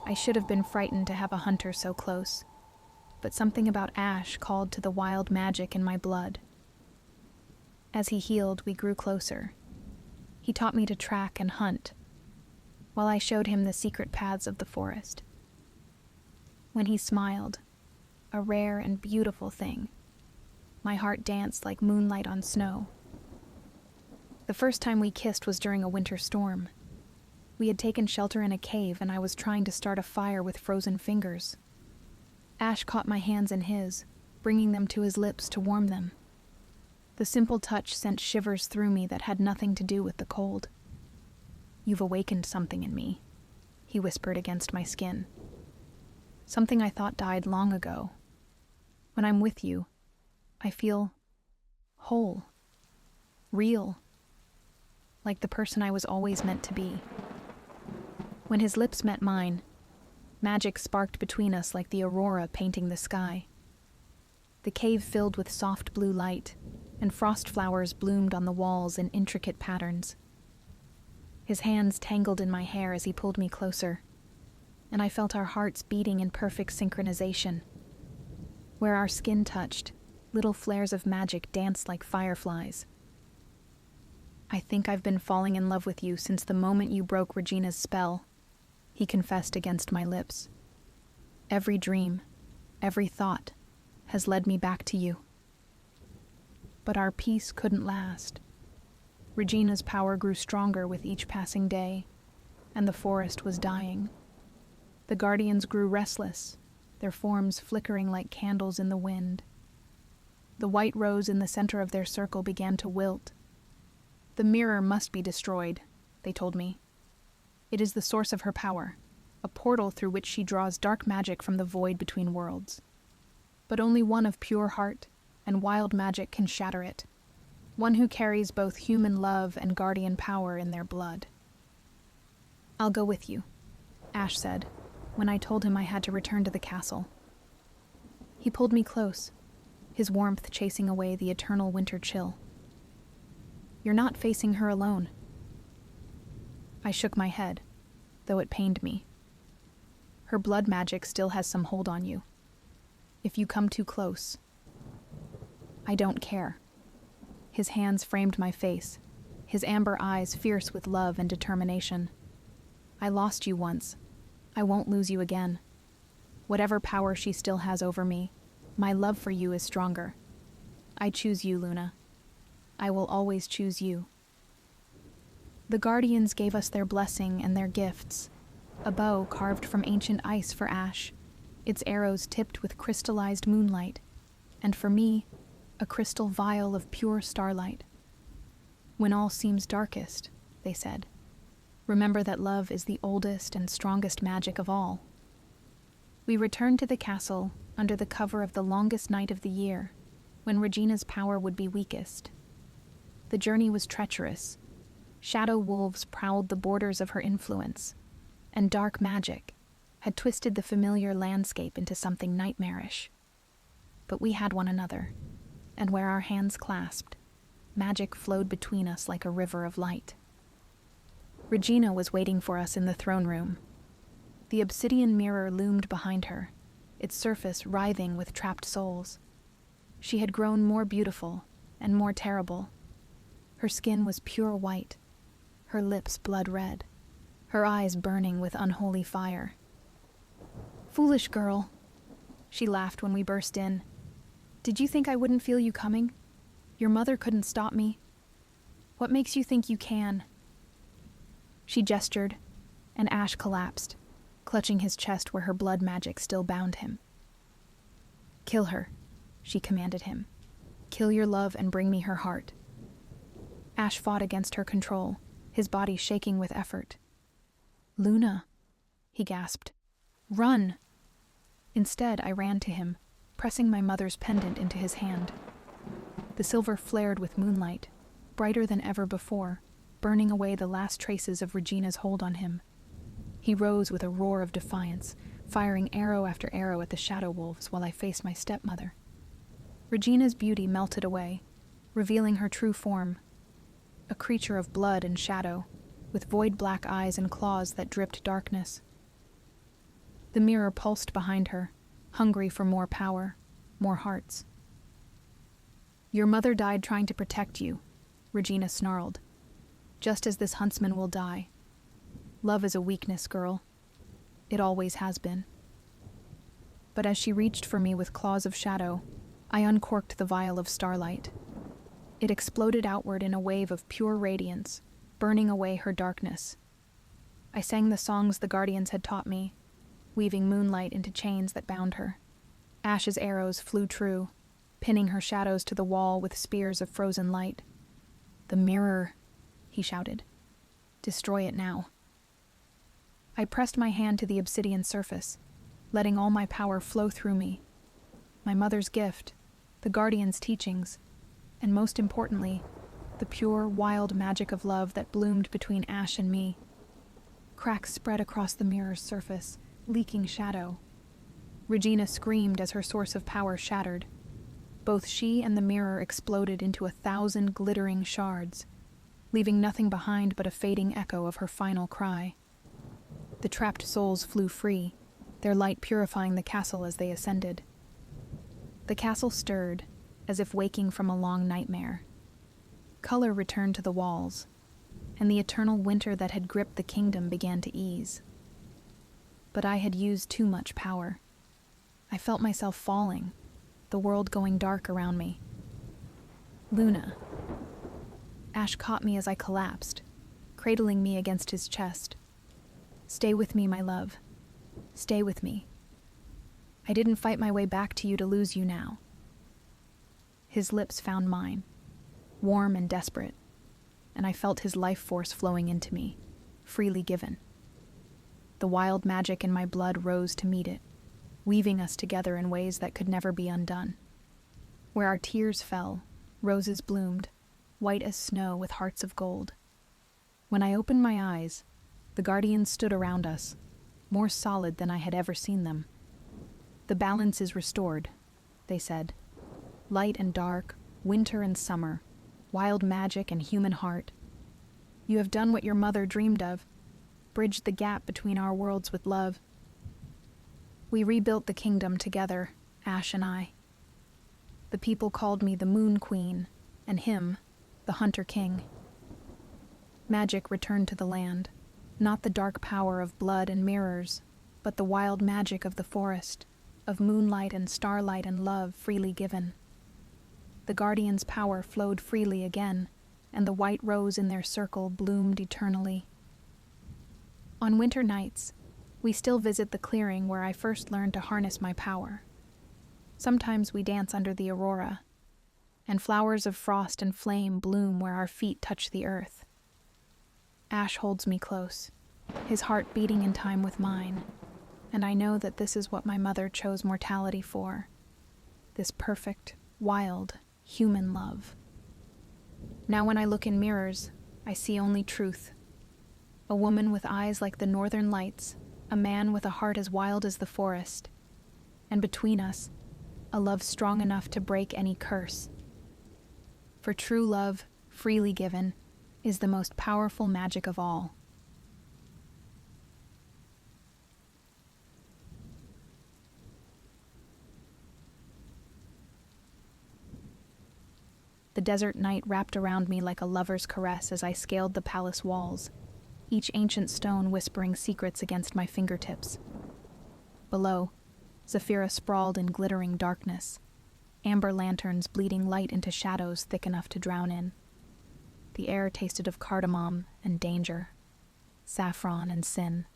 I should have been frightened to have a hunter so close, but something about Ash called to the wild magic in my blood. As he healed, we grew closer. He taught me to track and hunt, while I showed him the secret paths of the forest. When he smiled, a rare and beautiful thing, my heart danced like moonlight on snow. The first time we kissed was during a winter storm. We had taken shelter in a cave, and I was trying to start a fire with frozen fingers. Ash caught my hands in his, bringing them to his lips to warm them. The simple touch sent shivers through me that had nothing to do with the cold. "You've awakened something in me," he whispered against my skin. "Something I thought died long ago. When I'm with you, I feel whole, real, like the person I was always meant to be." When his lips met mine, magic sparked between us like the aurora painting the sky. The cave filled with soft blue light, and frost flowers bloomed on the walls in intricate patterns. His hands tangled in my hair as he pulled me closer, and I felt our hearts beating in perfect synchronization. Where our skin touched, little flares of magic danced like fireflies. "I think I've been falling in love with you since the moment you broke Regina's spell," he confessed against my lips. Every dream, every thought, has led me back to you. But our peace couldn't last. Regina's power grew stronger with each passing day, and the forest was dying. The guardians grew restless, their forms flickering like candles in the wind. The white rose in the center of their circle began to wilt. The mirror must be destroyed, they told me. It is the source of her power, a portal through which she draws dark magic from the void between worlds. But only one of pure heart and wild magic can shatter it, one who carries both human love and guardian power in their blood. I'll go with you, Ash said, when I told him I had to return to the castle. He pulled me close, his warmth chasing away the eternal winter chill. You're not facing her alone. I shook my head, though it pained me. Her blood magic still has some hold on you. If you come too close. I don't care. His hands framed my face, his amber eyes fierce with love and determination. I lost you once. I won't lose you again. Whatever power she still has over me, my love for you is stronger. I choose you, Luna. I will always choose you. The guardians gave us their blessing and their gifts. A bow carved from ancient ice for Ash, its arrows tipped with crystallized moonlight, and for me, a crystal vial of pure starlight. When all seems darkest, they said, remember that love is the oldest and strongest magic of all. We returned to the castle under the cover of the longest night of the year, when Regina's power would be weakest. The journey was treacherous. Shadow wolves prowled the borders of her influence, and dark magic had twisted the familiar landscape into something nightmarish. But we had one another, and where our hands clasped, magic flowed between us like a river of light. Regina was waiting for us in the throne room. The obsidian mirror loomed behind her, its surface writhing with trapped souls. She had grown more beautiful and more terrible. Her skin was pure white, her lips blood red, her eyes burning with unholy fire. Foolish girl, she laughed when we burst in. Did you think I wouldn't feel you coming? Your mother couldn't stop me. What makes you think you can? She gestured, and Ash collapsed, clutching his chest where her blood magic still bound him. Kill her, she commanded him. Kill your love and bring me her heart. Ash fought against her control, his body shaking with effort. Luna, he gasped. Run! Instead, I ran to him, pressing my mother's pendant into his hand. The silver flared with moonlight, brighter than ever before, burning away the last traces of Regina's hold on him. He rose with a roar of defiance, firing arrow after arrow at the shadow wolves while I faced my stepmother. Regina's beauty melted away, revealing her true form, a creature of blood and shadow, with void black eyes and claws that dripped darkness. The mirror pulsed behind her, hungry for more power, more hearts. Your mother died trying to protect you, Regina snarled, just as this huntsman will die. Love is a weakness, girl. It always has been. But as she reached for me with claws of shadow, I uncorked the vial of starlight. It exploded outward in a wave of pure radiance, burning away her darkness. I sang the songs the guardians had taught me, weaving moonlight into chains that bound her. Ash's arrows flew true, pinning her shadows to the wall with spears of frozen light. The mirror, he shouted. Destroy it now. I pressed my hand to the obsidian surface, letting all my power flow through me. My mother's gift, the guardian's teachings, and most importantly, the pure, wild magic of love that bloomed between Ash and me. Cracks spread across the mirror's surface, leaking shadow. Regina screamed as her source of power shattered. Both she and the mirror exploded into 1,000 glittering shards, leaving nothing behind but a fading echo of her final cry. The trapped souls flew free, their light purifying the castle as they ascended. The castle stirred, as if waking from a long nightmare. Color returned to the walls, and the eternal winter that had gripped the kingdom began to ease. But I had used too much power. I felt myself falling, the world going dark around me. Luna. Ash caught me as I collapsed, cradling me against his chest. Stay with me, my love. Stay with me. I didn't fight my way back to you to lose you now. His lips found mine, warm and desperate, and I felt his life force flowing into me, freely given. The wild magic in my blood rose to meet it, weaving us together in ways that could never be undone. Where our tears fell, roses bloomed, white as snow with hearts of gold. When I opened my eyes, the guardians stood around us, more solid than I had ever seen them. The balance is restored, they said. Light and dark, winter and summer, wild magic and human heart. You have done what your mother dreamed of, bridged the gap between our worlds with love. We rebuilt the kingdom together, Ash and I. The people called me the Moon Queen, and him, the Hunter King. Magic returned to the land, not the dark power of blood and mirrors, but the wild magic of the forest, of moonlight and starlight and love freely given. The guardians' power flowed freely again, and the white rose in their circle bloomed eternally. On winter nights, we still visit the clearing where I first learned to harness my power. Sometimes we dance under the aurora, and flowers of frost and flame bloom where our feet touch the earth. Ash holds me close, his heart beating in time with mine, and I know that this is what my mother chose mortality for, this perfect, wild, human love. Now when I look in mirrors, I see only truth. A woman with eyes like the northern lights, a man with a heart as wild as the forest, and between us, a love strong enough to break any curse. For true love, freely given, is the most powerful magic of all. The desert night wrapped around me like a lover's caress as I scaled the palace walls, each ancient stone whispering secrets against my fingertips. Below, Zafira sprawled in glittering darkness, amber lanterns bleeding light into shadows thick enough to drown in. The air tasted of cardamom and danger, saffron and sin.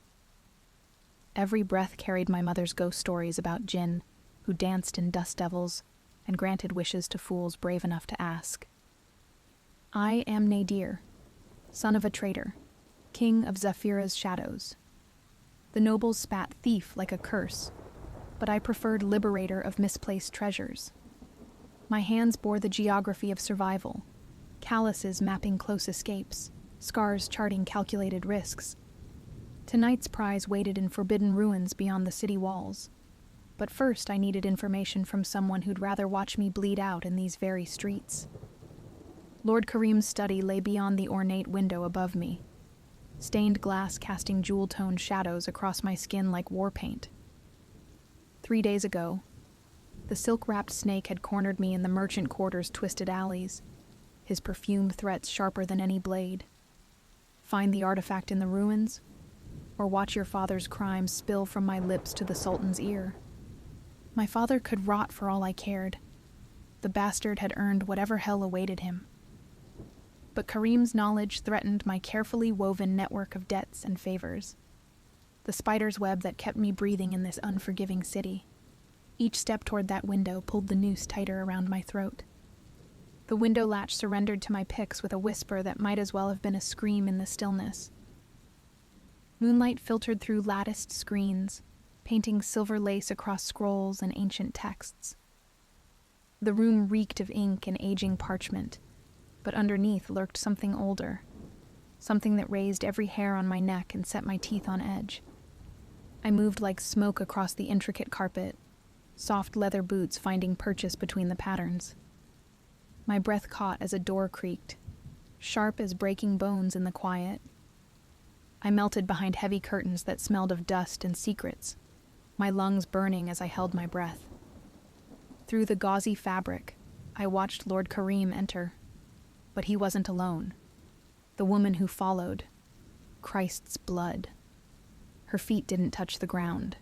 Every breath carried my mother's ghost stories about jinn, who danced in dust devils and granted wishes to fools brave enough to ask. I am Nadir, son of a traitor, king of Zafira's shadows. The nobles spat thief like a curse, but I preferred liberator of misplaced treasures. My hands bore the geography of survival, calluses mapping close escapes, scars charting calculated risks. Tonight's prize waited in forbidden ruins beyond the city walls. But first I needed information from someone who'd rather watch me bleed out in these very streets. Lord Kareem's study lay beyond the ornate window above me, stained glass casting jewel-toned shadows across my skin like war paint. 3 days ago, the silk-wrapped snake had cornered me in the merchant quarter's twisted alleys, his perfumed threats sharper than any blade. Find the artifact in the ruins, or watch your father's crimes spill from my lips to the Sultan's ear. My father could rot for all I cared. The bastard had earned whatever hell awaited him. But Kareem's knowledge threatened my carefully woven network of debts and favors, the spider's web that kept me breathing in this unforgiving city. Each step toward that window pulled the noose tighter around my throat. The window latch surrendered to my picks with a whisper that might as well have been a scream in the stillness. Moonlight filtered through latticed screens, painting silver lace across scrolls and ancient texts. The room reeked of ink and aging parchment, but underneath lurked something older, something that raised every hair on my neck and set my teeth on edge. I moved like smoke across the intricate carpet, soft leather boots finding purchase between the patterns. My breath caught as a door creaked, sharp as breaking bones in the quiet. I melted behind heavy curtains that smelled of dust and secrets, my lungs burning as I held my breath. Through the gauzy fabric, I watched Lord Kareem enter, but he wasn't alone. The woman who followed, Christ's blood. Her feet didn't touch the ground.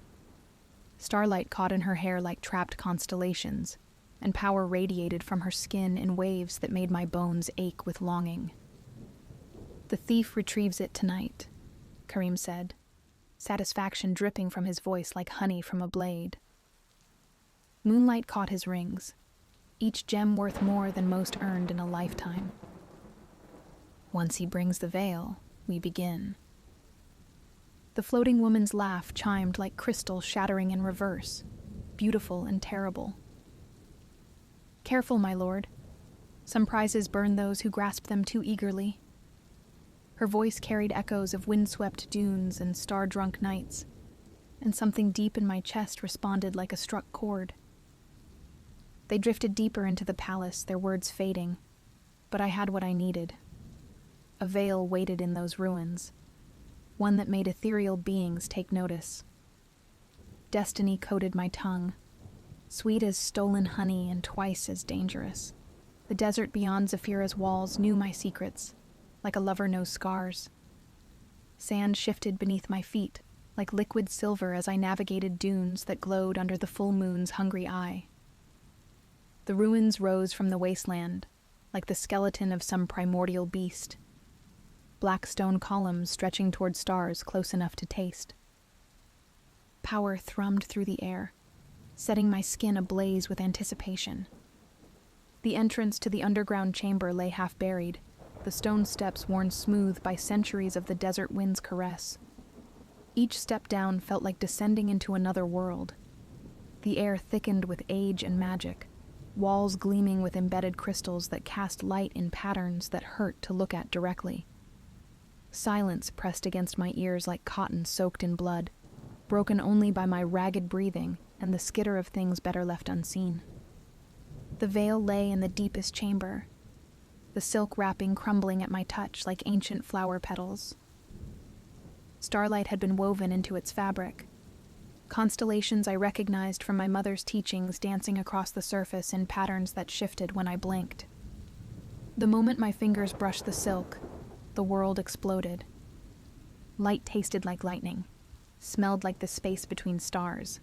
Starlight caught in her hair like trapped constellations, and power radiated from her skin in waves that made my bones ache with longing. "The thief retrieves it tonight," Karim said, satisfaction dripping from his voice like honey from a blade. Moonlight caught his rings, each gem worth more than most earned in a lifetime. "Once he brings the veil, we begin." The floating woman's laugh chimed like crystal shattering in reverse, beautiful and terrible. "Careful, my lord. Some prizes burn those who grasp them too eagerly." Her voice carried echoes of windswept dunes and star-drunk nights, and something deep in my chest responded like a struck chord. They drifted deeper into the palace, their words fading, but I had what I needed. A veil waited in those ruins, one that made ethereal beings take notice. Destiny coated my tongue, sweet as stolen honey and twice as dangerous. The desert beyond Zafira's walls knew my secrets, like a lover knows scars. Sand shifted beneath my feet, like liquid silver as I navigated dunes that glowed under the full moon's hungry eye. The ruins rose from the wasteland, like the skeleton of some primordial beast. Black stone columns stretching toward stars close enough to taste. Power thrummed through the air, setting my skin ablaze with anticipation. The entrance to the underground chamber lay half buried, the stone steps worn smooth by centuries of the desert wind's caress. Each step down felt like descending into another world. The air thickened with age and magic, walls gleaming with embedded crystals that cast light in patterns that hurt to look at directly. Silence pressed against my ears like cotton soaked in blood, broken only by my ragged breathing and the skitter of things better left unseen. The veil lay in the deepest chamber, the silk wrapping crumbling at my touch like ancient flower petals. Starlight had been woven into its fabric, constellations I recognized from my mother's teachings dancing across the surface in patterns that shifted when I blinked. The moment my fingers brushed the silk, the world exploded. Light tasted like lightning, smelled like the space between stars,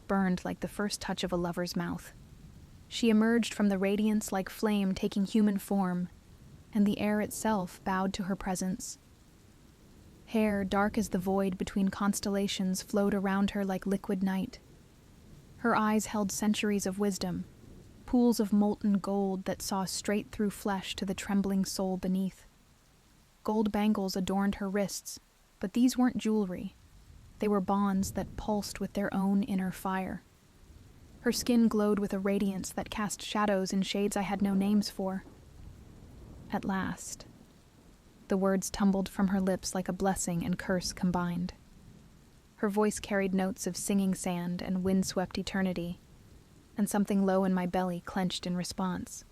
burned like the first touch of a lover's mouth. She emerged from the radiance like flame taking human form, and the air itself bowed to her presence. Hair dark as the void between constellations flowed around her like liquid night. Her eyes held centuries of wisdom, pools of molten gold that saw straight through flesh to the trembling soul beneath. Gold bangles adorned her wrists, but these weren't jewelry. They were bonds that pulsed with their own inner fire. Her skin glowed with a radiance that cast shadows in shades I had no names for. At last, the words tumbled from her lips like a blessing and curse combined. Her voice carried notes of singing sand and windswept eternity, and something low in my belly clenched in response.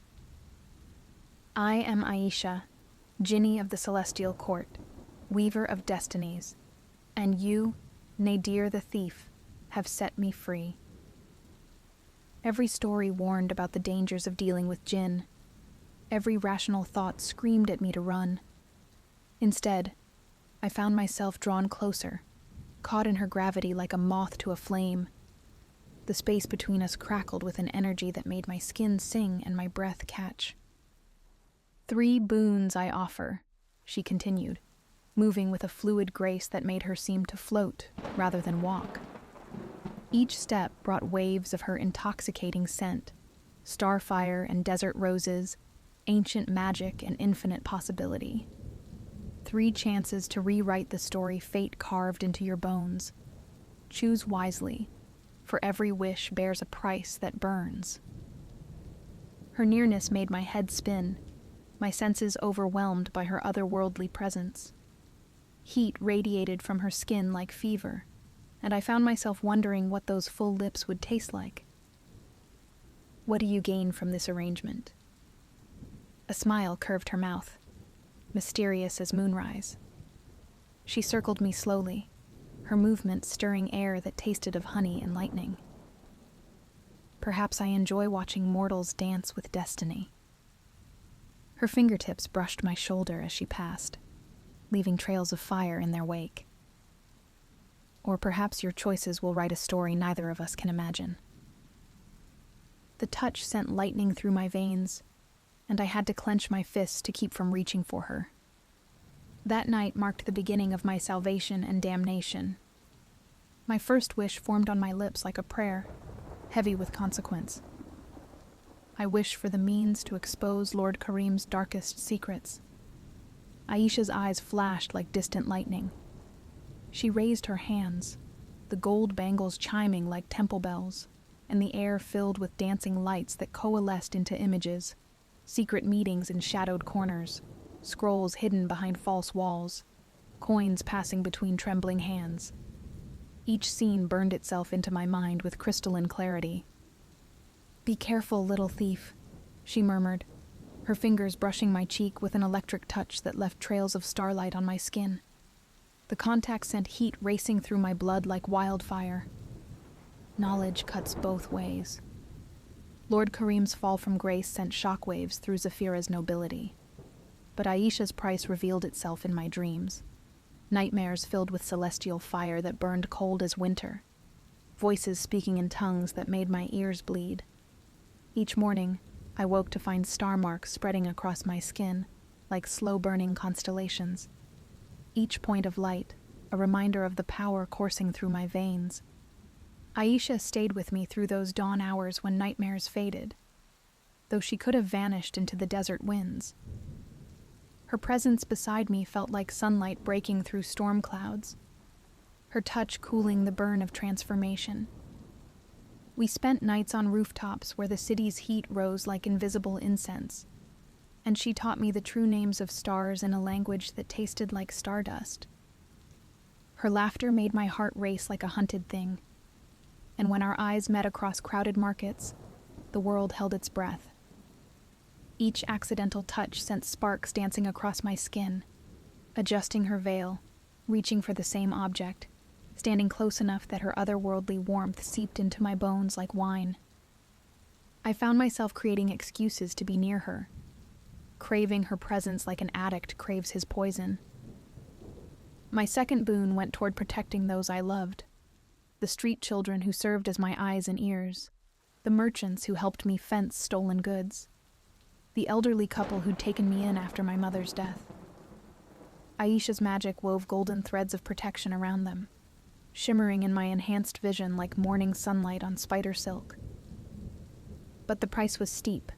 "I am Aisha, Jinni of the Celestial Court, weaver of destinies, and you, Nadir the thief, have set me free." Every story warned about the dangers of dealing with jinn. Every rational thought screamed at me to run. Instead, I found myself drawn closer, caught in her gravity like a moth to a flame. The space between us crackled with an energy that made my skin sing and my breath catch. "3 boons I offer," she continued, moving with a fluid grace that made her seem to float rather than walk. Each step brought waves of her intoxicating scent, starfire and desert roses, ancient magic and infinite possibility. 3 chances to rewrite the story fate carved into your bones. Choose wisely, for every wish bears a price that burns. Her nearness made my head spin, my senses overwhelmed by her otherworldly presence. Heat radiated from her skin like fever, and I found myself wondering what those full lips would taste like. "What do you gain from this arrangement?" A smile curved her mouth, mysterious as moonrise. She circled me slowly, her movement stirring air that tasted of honey and lightning. "Perhaps I enjoy watching mortals dance with destiny." Her fingertips brushed my shoulder as she passed, leaving trails of fire in their wake. Or perhaps your choices will write a story neither of us can imagine. The touch sent lightning through my veins, and I had to clench my fists to keep from reaching for her. That night marked the beginning of my salvation and damnation. My first wish formed on my lips like a prayer, heavy with consequence. I wish for the means to expose Lord Kareem's darkest secrets. Aisha's eyes flashed like distant lightning. She raised her hands, the gold bangles chiming like temple bells, and the air filled with dancing lights that coalesced into images, secret meetings in shadowed corners, scrolls hidden behind false walls, coins passing between trembling hands. Each scene burned itself into my mind with crystalline clarity. "Be careful, little thief," she murmured, her fingers brushing my cheek with an electric touch that left trails of starlight on my skin. The contact sent heat racing through my blood like wildfire. Knowledge cuts both ways. Lord Kareem's fall from grace sent shockwaves through Zafira's nobility. But Aisha's price revealed itself in my dreams. Nightmares filled with celestial fire that burned cold as winter. Voices speaking in tongues that made my ears bleed. Each morning, I woke to find star marks spreading across my skin, like slow-burning constellations. Each point of light, a reminder of the power coursing through my veins. Aisha stayed with me through those dawn hours when nightmares faded, though she could have vanished into the desert winds. Her presence beside me felt like sunlight breaking through storm clouds, her touch cooling the burn of transformation. We spent nights on rooftops where the city's heat rose like invisible incense, and she taught me the true names of stars in a language that tasted like stardust. Her laughter made my heart race like a hunted thing, and when our eyes met across crowded markets, the world held its breath. Each accidental touch sent sparks dancing across my skin, adjusting her veil, reaching for the same object, standing close enough that her otherworldly warmth seeped into my bones like wine. I found myself creating excuses to be near her, craving her presence like an addict craves his poison. My second boon went toward protecting those I loved, the street children who served as my eyes and ears, the merchants who helped me fence stolen goods, the elderly couple who'd taken me in after my mother's death. Aisha's magic wove golden threads of protection around them, shimmering in my enhanced vision like morning sunlight on spider silk. But the price was steep.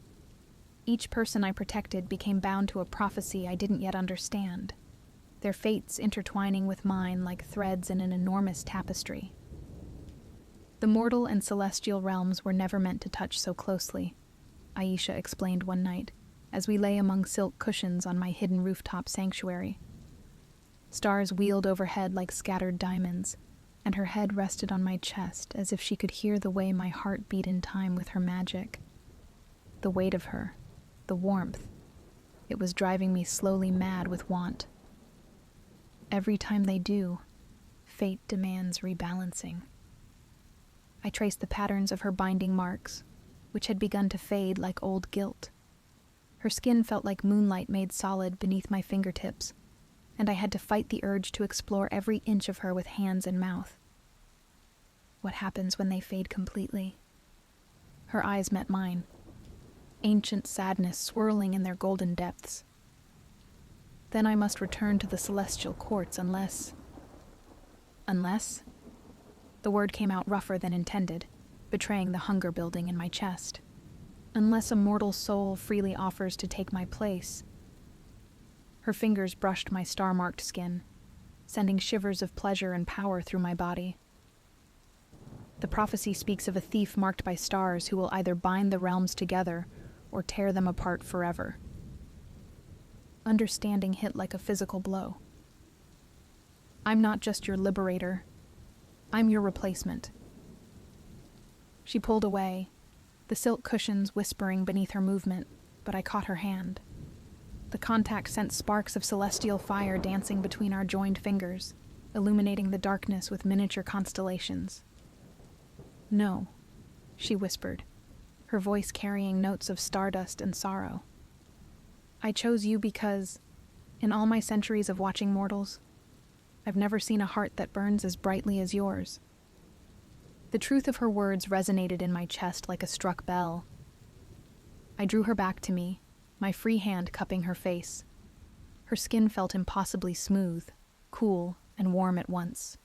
Each person I protected became bound to a prophecy I didn't yet understand, their fates intertwining with mine like threads in an enormous tapestry. The mortal and celestial realms were never meant to touch so closely, Aisha explained one night, as we lay among silk cushions on my hidden rooftop sanctuary. Stars wheeled overhead like scattered diamonds, and her head rested on my chest as if she could hear the way my heart beat in time with her magic. The weight of her, the warmth, it was driving me slowly mad with want. Every time they do, fate demands rebalancing. I traced the patterns of her binding marks, which had begun to fade like old guilt. Her skin felt like moonlight made solid beneath my fingertips, and I had to fight the urge to explore every inch of her with hands and mouth. What happens when they fade completely? Her eyes met mine, ancient sadness swirling in their golden depths. Then I must return to the celestial courts unless... Unless? The word came out rougher than intended, betraying the hunger building in my chest. Unless a mortal soul freely offers to take my place. Her fingers brushed my star-marked skin, sending shivers of pleasure and power through my body. The prophecy speaks of a thief marked by stars who will either bind the realms together or tear them apart forever. Understanding hit like a physical blow. I'm not just your liberator. I'm your replacement. She pulled away, the silk cushions whispering beneath her movement, but I caught her hand. The contact sent sparks of celestial fire dancing between our joined fingers, illuminating the darkness with miniature constellations. "No," she whispered, her voice carrying notes of stardust and sorrow. "I chose you because, in all my centuries of watching mortals, I've never seen a heart that burns as brightly as yours." The truth of her words resonated in my chest like a struck bell. I drew her back to me, my free hand cupping her face. Her skin felt impossibly smooth, cool, and warm at once.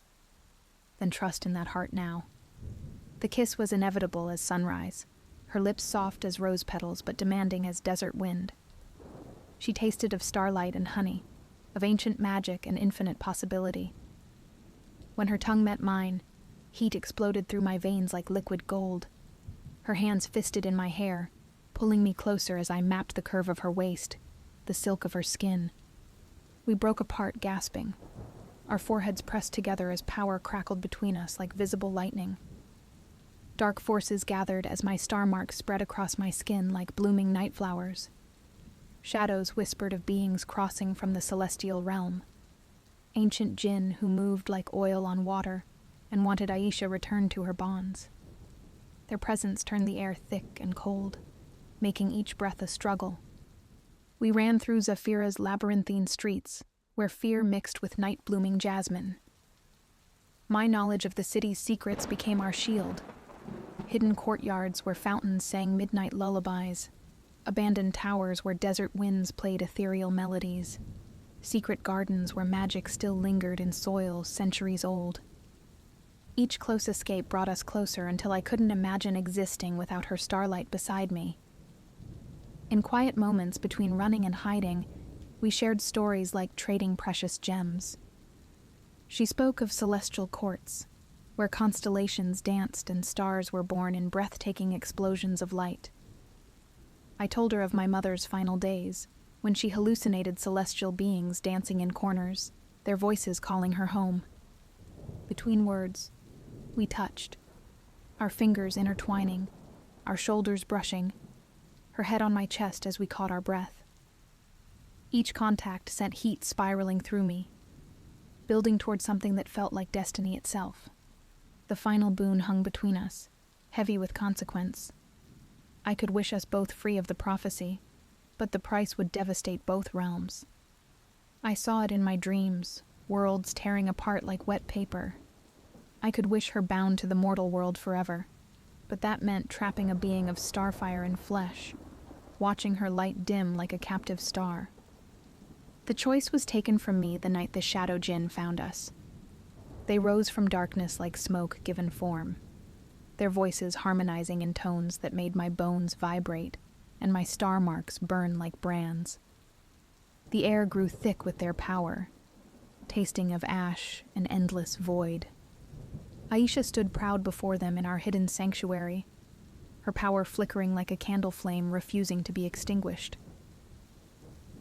Then trust in that heart now. The kiss was inevitable as sunrise, her lips soft as rose petals but demanding as desert wind. She tasted of starlight and honey, of ancient magic and infinite possibility. When her tongue met mine, heat exploded through my veins like liquid gold. Her hands fisted in my hair, pulling me closer as I mapped the curve of her waist, the silk of her skin. We broke apart, gasping. Our foreheads pressed together as power crackled between us like visible lightning. Dark forces gathered as my star marks spread across my skin like blooming night flowers. Shadows whispered of beings crossing from the celestial realm. Ancient jinn who moved like oil on water and wanted Aisha returned to her bonds. Their presence turned the air thick and cold, making each breath a struggle. We ran through Zafira's labyrinthine streets, where fear mixed with night-blooming jasmine. My knowledge of the city's secrets became our shield. Hidden courtyards where fountains sang midnight lullabies, abandoned towers where desert winds played ethereal melodies, secret gardens where magic still lingered in soil centuries old. Each close escape brought us closer until I couldn't imagine existing without her starlight beside me. In quiet moments between running and hiding, we shared stories like trading precious gems. She spoke of celestial courts, where constellations danced and stars were born in breathtaking explosions of light. I told her of my mother's final days, when she hallucinated celestial beings dancing in corners, their voices calling her home. Between words, we touched, our fingers intertwining, our shoulders brushing, her head on my chest as we caught our breath. Each contact sent heat spiraling through me, building toward something that felt like destiny itself. The final boon hung between us, heavy with consequence. I could wish us both free of the prophecy, but the price would devastate both realms. I saw it in my dreams, worlds tearing apart like wet paper. I could wish her bound to the mortal world forever, but that meant trapping a being of starfire and flesh, watching her light dim like a captive star. The choice was taken from me the night the shadow jinn found us. They rose from darkness like smoke given form, their voices harmonizing in tones that made my bones vibrate and my star marks burn like brands. The air grew thick with their power, tasting of ash and endless void. Aisha stood proud before them in our hidden sanctuary, her power flickering like a candle flame refusing to be extinguished.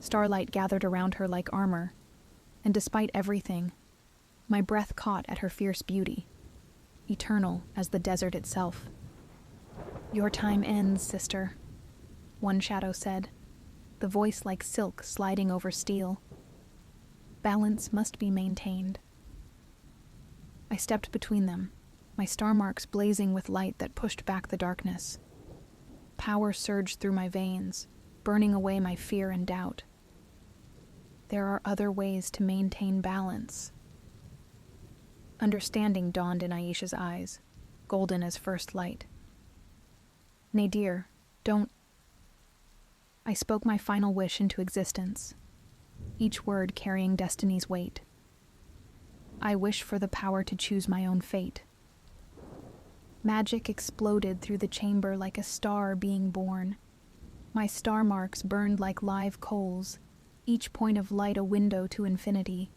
Starlight gathered around her like armor, and despite everything, my breath caught at her fierce beauty, eternal as the desert itself. "Your time ends, sister," one shadow said, the voice like silk sliding over steel. "Balance must be maintained." I stepped between them, my star marks blazing with light that pushed back the darkness. Power surged through my veins, burning away my fear and doubt. There are other ways to maintain balance. Understanding dawned in Aisha's eyes, golden as first light. "Nadir, don't..." I spoke my final wish into existence, each word carrying destiny's weight. I wish for the power to choose my own fate. Magic exploded through the chamber like a star being born. My star marks burned like live coals, each point of light a window to infinity.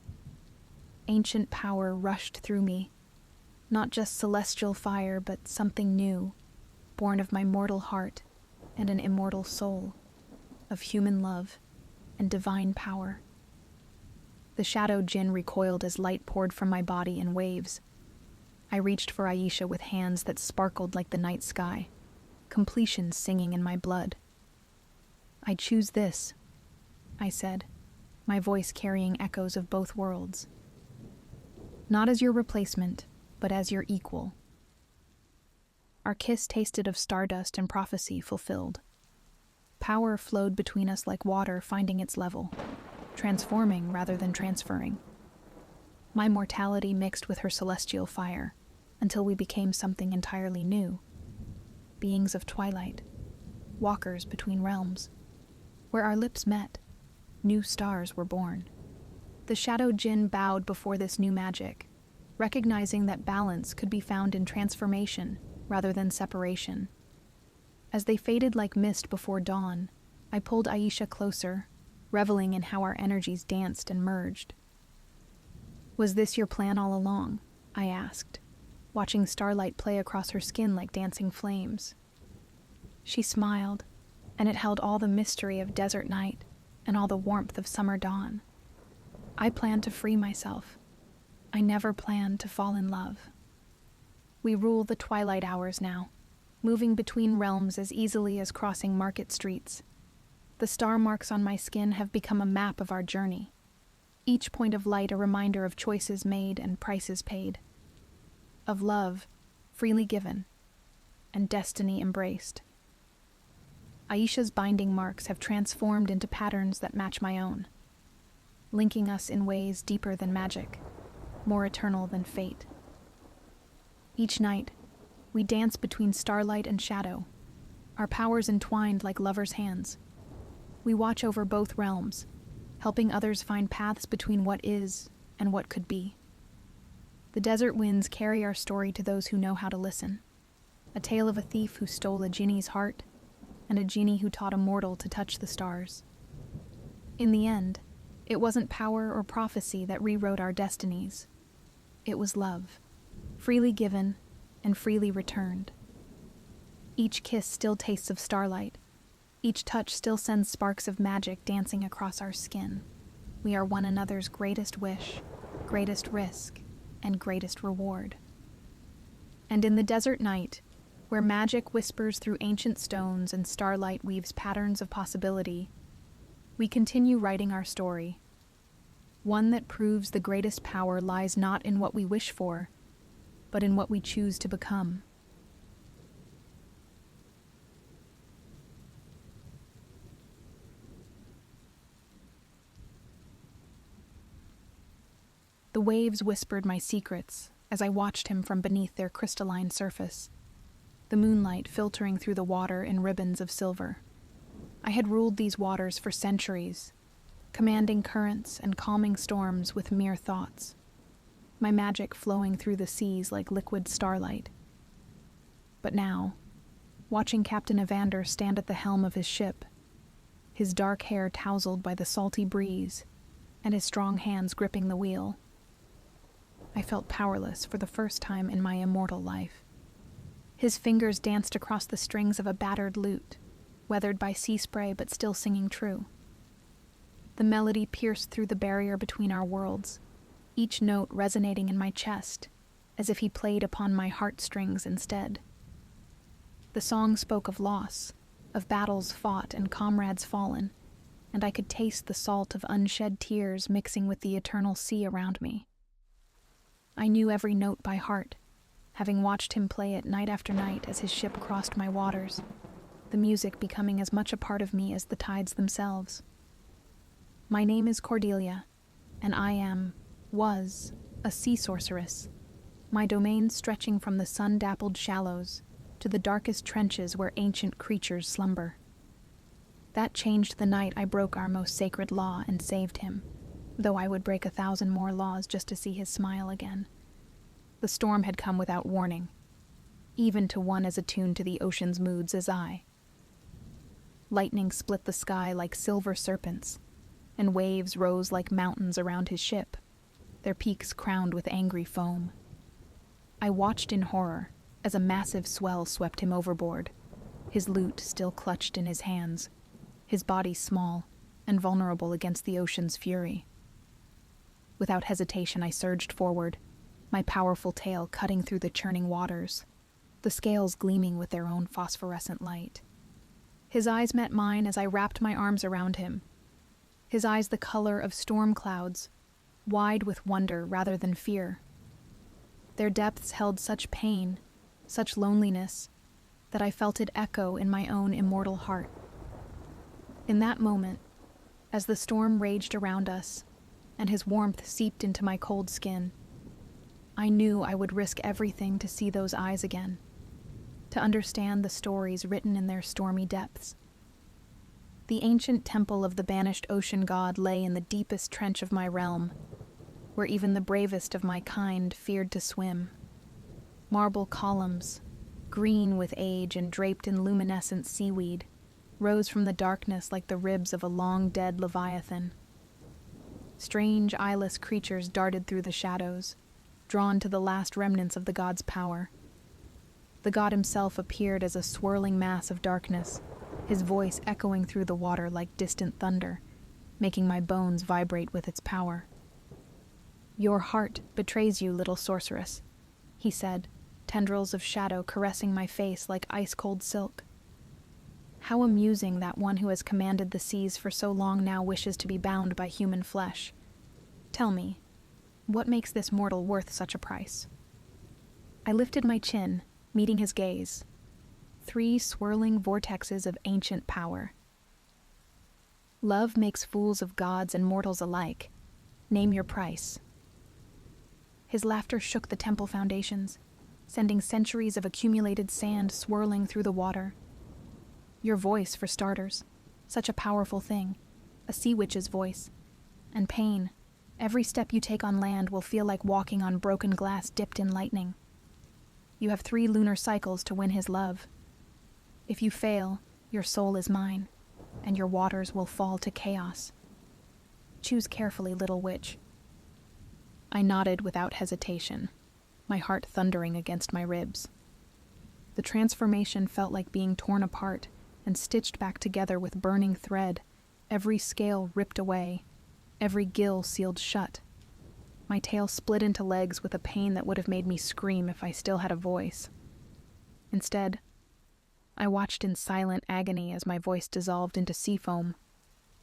Ancient power rushed through me, not just celestial fire, but something new, born of my mortal heart and an immortal soul, of human love and divine power. The shadow jinn recoiled as light poured from my body in waves. I reached for Aisha with hands that sparkled like the night sky, completion singing in my blood. "I choose this," I said, my voice carrying echoes of both worlds. "Not as your replacement, but as your equal." Our kiss tasted of stardust and prophecy fulfilled. Power flowed between us like water finding its level, transforming rather than transferring. my mortality mixed with her celestial fire, until we became something entirely new. Beings of twilight, walkers between realms. Where our lips met, new stars were born. The shadow Jinn bowed before this new magic, recognizing that balance could be found in transformation rather than separation. As they faded like mist before dawn, I pulled Aisha closer, reveling in how our energies danced and merged. "Was this your plan all along?" I asked, watching starlight play across her skin like dancing flames. She smiled, and it held all the mystery of desert night and all the warmth of summer dawn. "I planned to free myself. I never planned to fall in love." We rule the twilight hours now, moving between realms as easily as crossing market streets. The star marks on my skin have become a map of our journey, each point of light a reminder of choices made and prices paid, of love freely given and destiny embraced. Aisha's binding marks have transformed into patterns that match my own, linking us in ways deeper than magic, more eternal than fate. Each night, we dance between starlight and shadow, our powers entwined like lovers' hands. We watch over both realms, helping others find paths between what is and what could be. The desert winds carry our story to those who know how to listen, a tale of a thief who stole a genie's heart and a genie who taught a mortal to touch the stars. In the end, it wasn't power or prophecy that rewrote our destinies. It was love, freely given and freely returned. Each kiss still tastes of starlight. Each touch still sends sparks of magic dancing across our skin. We are one another's greatest wish, greatest risk, and greatest reward. And in the desert night, where magic whispers through ancient stones and starlight weaves patterns of possibility, we continue writing our story. One that proves the greatest power lies not in what we wish for, but in what we choose to become. The waves whispered my secrets as I watched him from beneath their crystalline surface, the moonlight filtering through the water in ribbons of silver. I had ruled these waters for centuries, commanding currents and calming storms with mere thoughts, my magic flowing through the seas like liquid starlight. But now, watching Captain Evander stand at the helm of his ship, his dark hair tousled by the salty breeze and his strong hands gripping the wheel, I felt powerless for the first time in my immortal life. His fingers danced across the strings of a battered lute, weathered by sea spray but still singing true. The melody pierced through the barrier between our worlds, each note resonating in my chest, as if he played upon my heartstrings instead. The song spoke of loss, of battles fought and comrades fallen, and I could taste the salt of unshed tears mixing with the eternal sea around me. I knew every note by heart, having watched him play it night after night as his ship crossed my waters, the music becoming as much a part of me as the tides themselves. My name is Cordelia, and I was, a sea sorceress, my domain stretching from the sun-dappled shallows to the darkest trenches where ancient creatures slumber. That changed the night I broke our most sacred law and saved him, though I would break 1,000 more laws just to see his smile again. The storm had come without warning, even to one as attuned to the ocean's moods as I. Lightning split the sky like silver serpents, and waves rose like mountains around his ship, their peaks crowned with angry foam. I watched in horror as a massive swell swept him overboard, his lute still clutched in his hands, his body small and vulnerable against the ocean's fury. Without hesitation, I surged forward, my powerful tail cutting through the churning waters, the scales gleaming with their own phosphorescent light. His eyes met mine as I wrapped my arms around him, his eyes the color of storm clouds, wide with wonder rather than fear. Their depths held such pain, such loneliness, that I felt it echo in my own immortal heart. In that moment, as the storm raged around us, and his warmth seeped into my cold skin. I knew I would risk everything to see those eyes again, to understand the stories written in their stormy depths. The ancient temple of the banished ocean god lay in the deepest trench of my realm, where even the bravest of my kind feared to swim. Marble columns, green with age and draped in luminescent seaweed, rose from the darkness like the ribs of a long-dead leviathan. Strange, eyeless creatures darted through the shadows, drawn to the last remnants of the god's power. The god himself appeared as a swirling mass of darkness, his voice echoing through the water like distant thunder, making my bones vibrate with its power. "Your heart betrays you, little sorceress," he said, tendrils of shadow caressing my face like ice-cold silk. How amusing that one who has commanded the seas for so long now wishes to be bound by human flesh. Tell me, what makes this mortal worth such a price? I lifted my chin, meeting his gaze. 3 swirling vortexes of ancient power. Love makes fools of gods and mortals alike. Name your price. His laughter shook the temple foundations, sending centuries of accumulated sand swirling through the water. Your voice, for starters. Such a powerful thing. A sea witch's voice. And pain. Every step you take on land will feel like walking on broken glass dipped in lightning. You have 3 lunar cycles to win his love. If you fail, your soul is mine, and your waters will fall to chaos. Choose carefully, little witch. I nodded without hesitation, my heart thundering against my ribs. The transformation felt like being torn apart and stitched back together with burning thread, every scale ripped away, every gill sealed shut. My tail split into legs with a pain that would have made me scream if I still had a voice. Instead, I watched in silent agony as my voice dissolved into sea foam,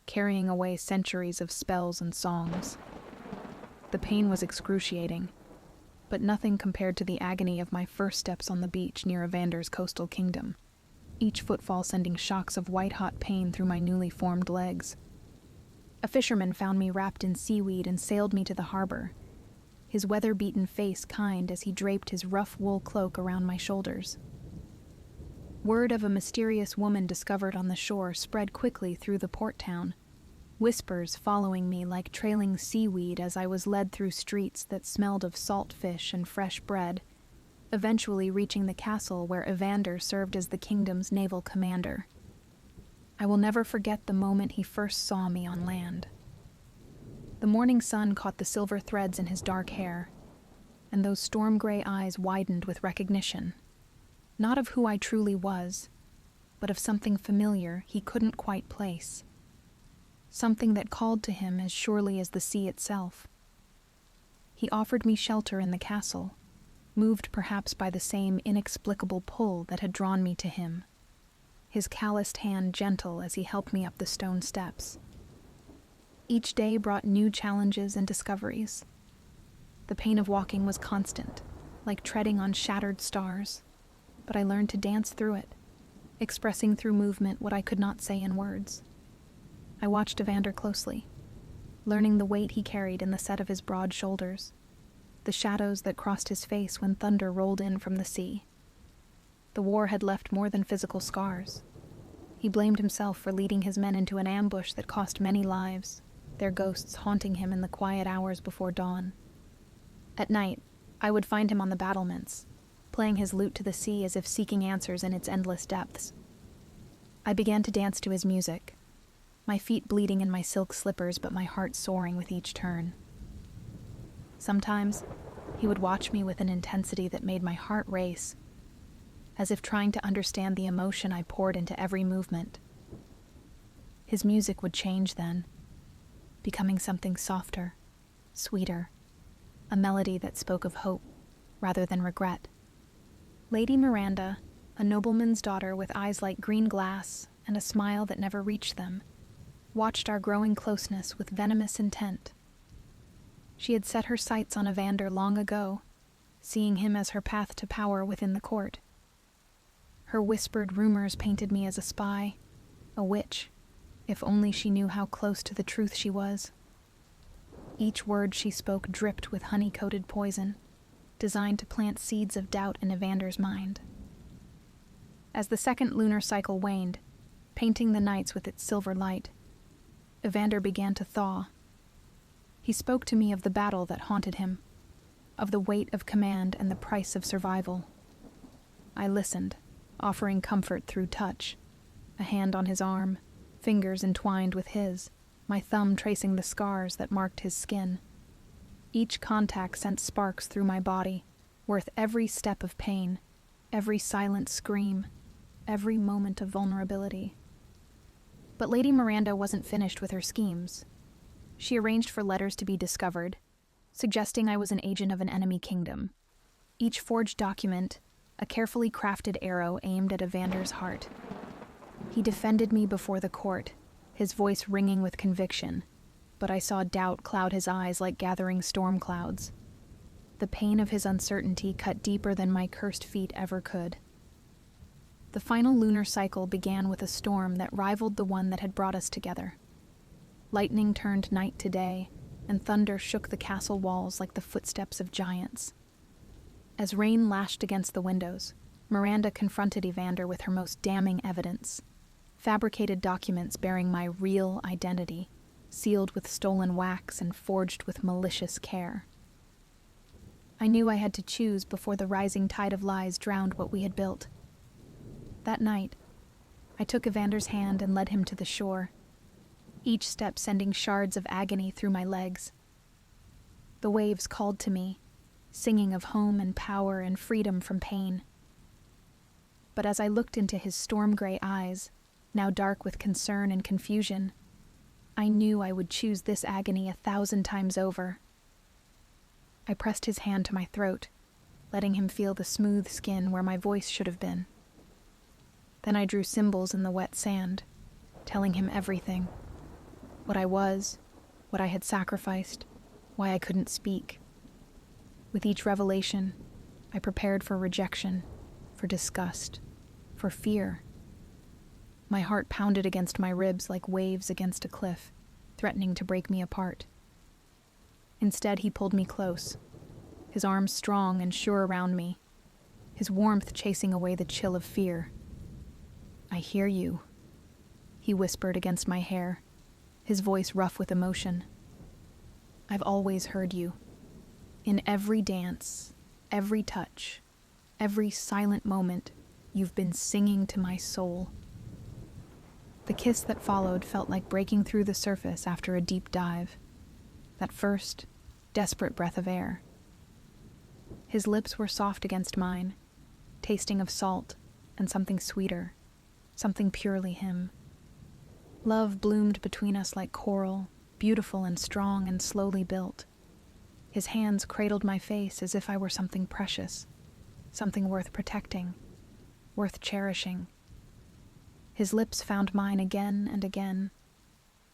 carrying away centuries of spells and songs. The pain was excruciating, but nothing compared to the agony of my first steps on the beach near Evander's coastal kingdom, each footfall sending shocks of white-hot pain through my newly formed legs. A fisherman found me wrapped in seaweed and sailed me to the harbor, his weather-beaten face kind as he draped his rough wool cloak around my shoulders. Word of a mysterious woman discovered on the shore spread quickly through the port town, whispers following me like trailing seaweed as I was led through streets that smelled of salt fish and fresh bread, eventually reaching the castle where Evander served as the kingdom's naval commander. I will never forget the moment he first saw me on land. The morning sun caught the silver threads in his dark hair, and those storm-gray eyes widened with recognition. Not of who I truly was, but of something familiar he couldn't quite place. Something that called to him as surely as the sea itself. He offered me shelter in the castle, moved perhaps by the same inexplicable pull that had drawn me to him, his calloused hand gentle as he helped me up the stone steps. Each day brought new challenges and discoveries. The pain of walking was constant, like treading on shattered stars, but I learned to dance through it, expressing through movement what I could not say in words. I watched Evander closely, learning the weight he carried in the set of his broad shoulders, the shadows that crossed his face when thunder rolled in from the sea. The war had left more than physical scars. He blamed himself for leading his men into an ambush that cost many lives, their ghosts haunting him in the quiet hours before dawn. At night, I would find him on the battlements, playing his lute to the sea as if seeking answers in its endless depths. I began to dance to his music, my feet bleeding in my silk slippers but my heart soaring with each turn. Sometimes, he would watch me with an intensity that made my heart race, as if trying to understand the emotion I poured into every movement. His music would change then, becoming something softer, sweeter, a melody that spoke of hope rather than regret. Lady Miranda, a nobleman's daughter with eyes like green glass and a smile that never reached them, watched our growing closeness with venomous intent. She had set her sights on Evander long ago, seeing him as her path to power within the court. Her whispered rumors painted me as a spy, a witch, if only she knew how close to the truth she was. Each word she spoke dripped with honey-coated poison, designed to plant seeds of doubt in Evander's mind. As the second lunar cycle waned, painting the nights with its silver light, Evander began to thaw. He spoke to me of the battle that haunted him, of the weight of command and the price of survival. I listened, offering comfort through touch, a hand on his arm, fingers entwined with his, my thumb tracing the scars that marked his skin. Each contact sent sparks through my body, worth every step of pain, every silent scream, every moment of vulnerability. But Lady Miranda wasn't finished with her schemes. She arranged for letters to be discovered, suggesting I was an agent of an enemy kingdom. Each forged document, a carefully crafted arrow aimed at Evander's heart. He defended me before the court, his voice ringing with conviction, but I saw doubt cloud his eyes like gathering storm clouds. The pain of his uncertainty cut deeper than my cursed feet ever could. The final lunar cycle began with a storm that rivaled the one that had brought us together. Lightning turned night to day, and thunder shook the castle walls like the footsteps of giants. As rain lashed against the windows, Miranda confronted Evander with her most damning evidence: fabricated documents bearing my real identity, sealed with stolen wax and forged with malicious care. I knew I had to choose before the rising tide of lies drowned what we had built. That night, I took Evander's hand and led him to the shore, each step sending shards of agony through my legs. The waves called to me, singing of home and power and freedom from pain. But as I looked into his storm-gray eyes, now dark with concern and confusion, I knew I would choose this agony 1,000 times over. I pressed his hand to my throat, letting him feel the smooth skin where my voice should have been. Then I drew symbols in the wet sand, telling him everything. What I was, what I had sacrificed, why I couldn't speak. With each revelation, I prepared for rejection, for disgust, for fear. My heart pounded against my ribs like waves against a cliff, threatening to break me apart. Instead, he pulled me close, his arms strong and sure around me, his warmth chasing away the chill of fear. "I hear you," he whispered against my hair, his voice rough with emotion. "I've always heard you. In every dance, every touch, every silent moment, you've been singing to my soul." The kiss that followed felt like breaking through the surface after a deep dive. That first, desperate breath of air. His lips were soft against mine, tasting of salt and something sweeter, something purely him. Love bloomed between us like coral, beautiful and strong and slowly built. His hands cradled my face as if I were something precious, something worth protecting, worth cherishing. His lips found mine again and again,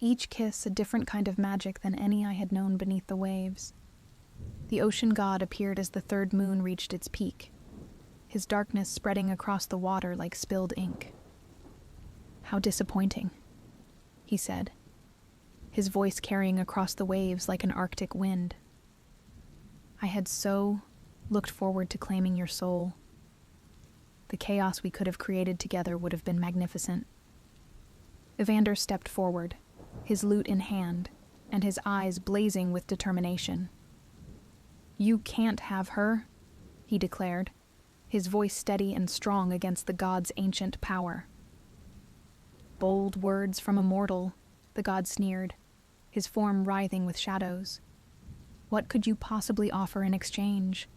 each kiss a different kind of magic than any I had known beneath the waves. The ocean god appeared as the third moon reached its peak, his darkness spreading across the water like spilled ink. "How disappointing," he said, his voice carrying across the waves like an Arctic wind. "I had so looked forward to claiming your soul. The chaos we could have created together would have been magnificent." Evander stepped forward, his lute in hand, and his eyes blazing with determination. "You can't have her," he declared, his voice steady and strong against the god's ancient power. "Bold words from a mortal," the god sneered, his form writhing with shadows. "What could you possibly offer in exchange?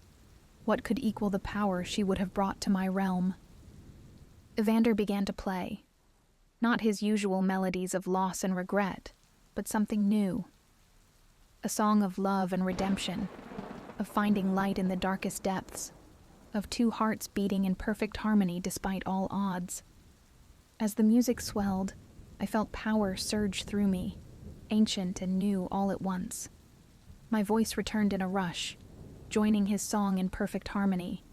What could equal the power she would have brought to my realm?" Evander began to play, not his usual melodies of loss and regret, but something new. A song of love and redemption, of finding light in the darkest depths, of two hearts beating in perfect harmony despite all odds. As the music swelled, I felt power surge through me, ancient and new all at once. My voice returned in a rush, joining his song in perfect harmony,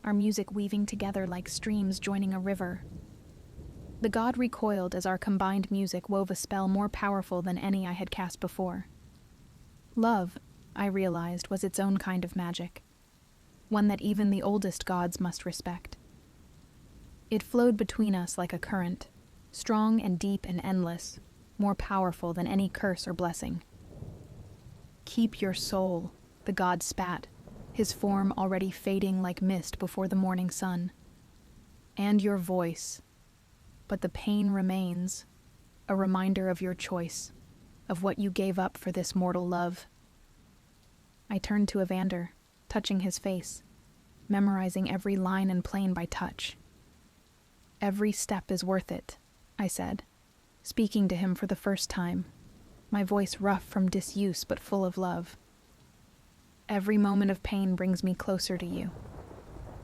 our music weaving together like streams joining a river. The god recoiled as our combined music wove a spell more powerful than any I had cast before. Love, I realized, was its own kind of magic, one that even the oldest gods must respect. It flowed between us like a current, strong and deep and endless, more powerful than any curse or blessing. "Keep your soul," the god spat, his form already fading like mist before the morning sun. "And your voice. But the pain remains, a reminder of your choice, of what you gave up for this mortal love." I turned to Evander, touching his face, memorizing every line and plane by touch. "Every step is worth it," I said, speaking to him for the first time, my voice rough from disuse but full of love. "Every moment of pain brings me closer to you.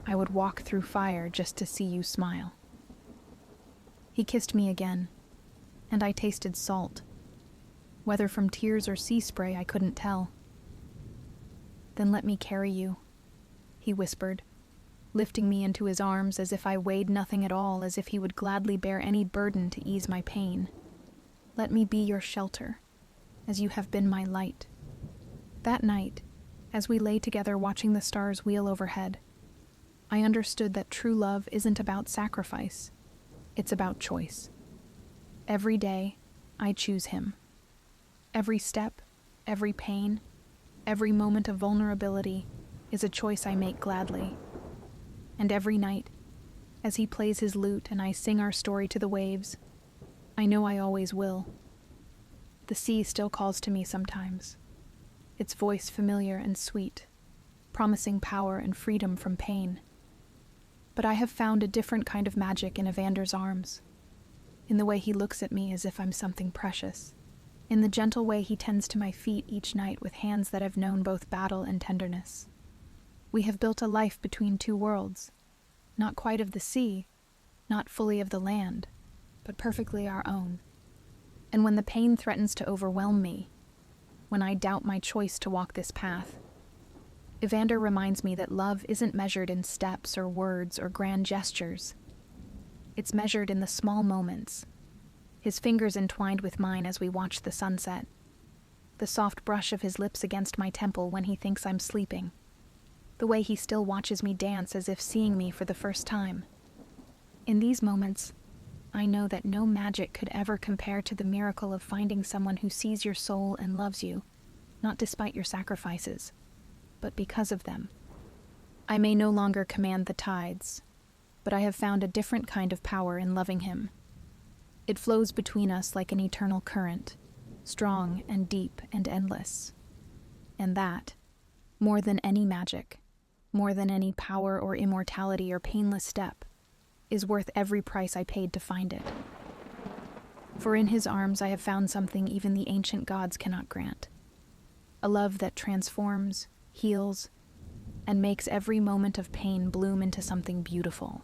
I would walk through fire just to see you smile." He kissed me again, and I tasted salt. Whether from tears or sea spray, I couldn't tell. "Then let me carry you," he whispered, lifting me into his arms as if I weighed nothing at all, as if he would gladly bear any burden to ease my pain. "Let me be your shelter, as you have been my light." That night, as we lay together watching the stars wheel overhead, I understood that true love isn't about sacrifice, it's about choice. Every day, I choose him. Every step, every pain, every moment of vulnerability is a choice I make gladly. And every night, as he plays his lute and I sing our story to the waves, I know I always will. The sea still calls to me sometimes, its voice familiar and sweet, promising power and freedom from pain. But I have found a different kind of magic in Evander's arms, in the way he looks at me as if I'm something precious, in the gentle way he tends to my feet each night with hands that have known both battle and tenderness. We have built a life between two worlds, not quite of the sea, not fully of the land, but perfectly our own. And when the pain threatens to overwhelm me, when I doubt my choice to walk this path, Evander reminds me that love isn't measured in steps or words or grand gestures. It's measured in the small moments, his fingers entwined with mine as we watch the sunset, the soft brush of his lips against my temple when he thinks I'm sleeping, the way he still watches me dance as if seeing me for the first time. In these moments, I know that no magic could ever compare to the miracle of finding someone who sees your soul and loves you, not despite your sacrifices, but because of them. I may no longer command the tides, but I have found a different kind of power in loving him. It flows between us like an eternal current, strong and deep and endless. And that, more than any magic, more than any power or immortality or painless step, is worth every price I paid to find it. For in his arms I have found something even the ancient gods cannot grant. A love that transforms, heals, and makes every moment of pain bloom into something beautiful.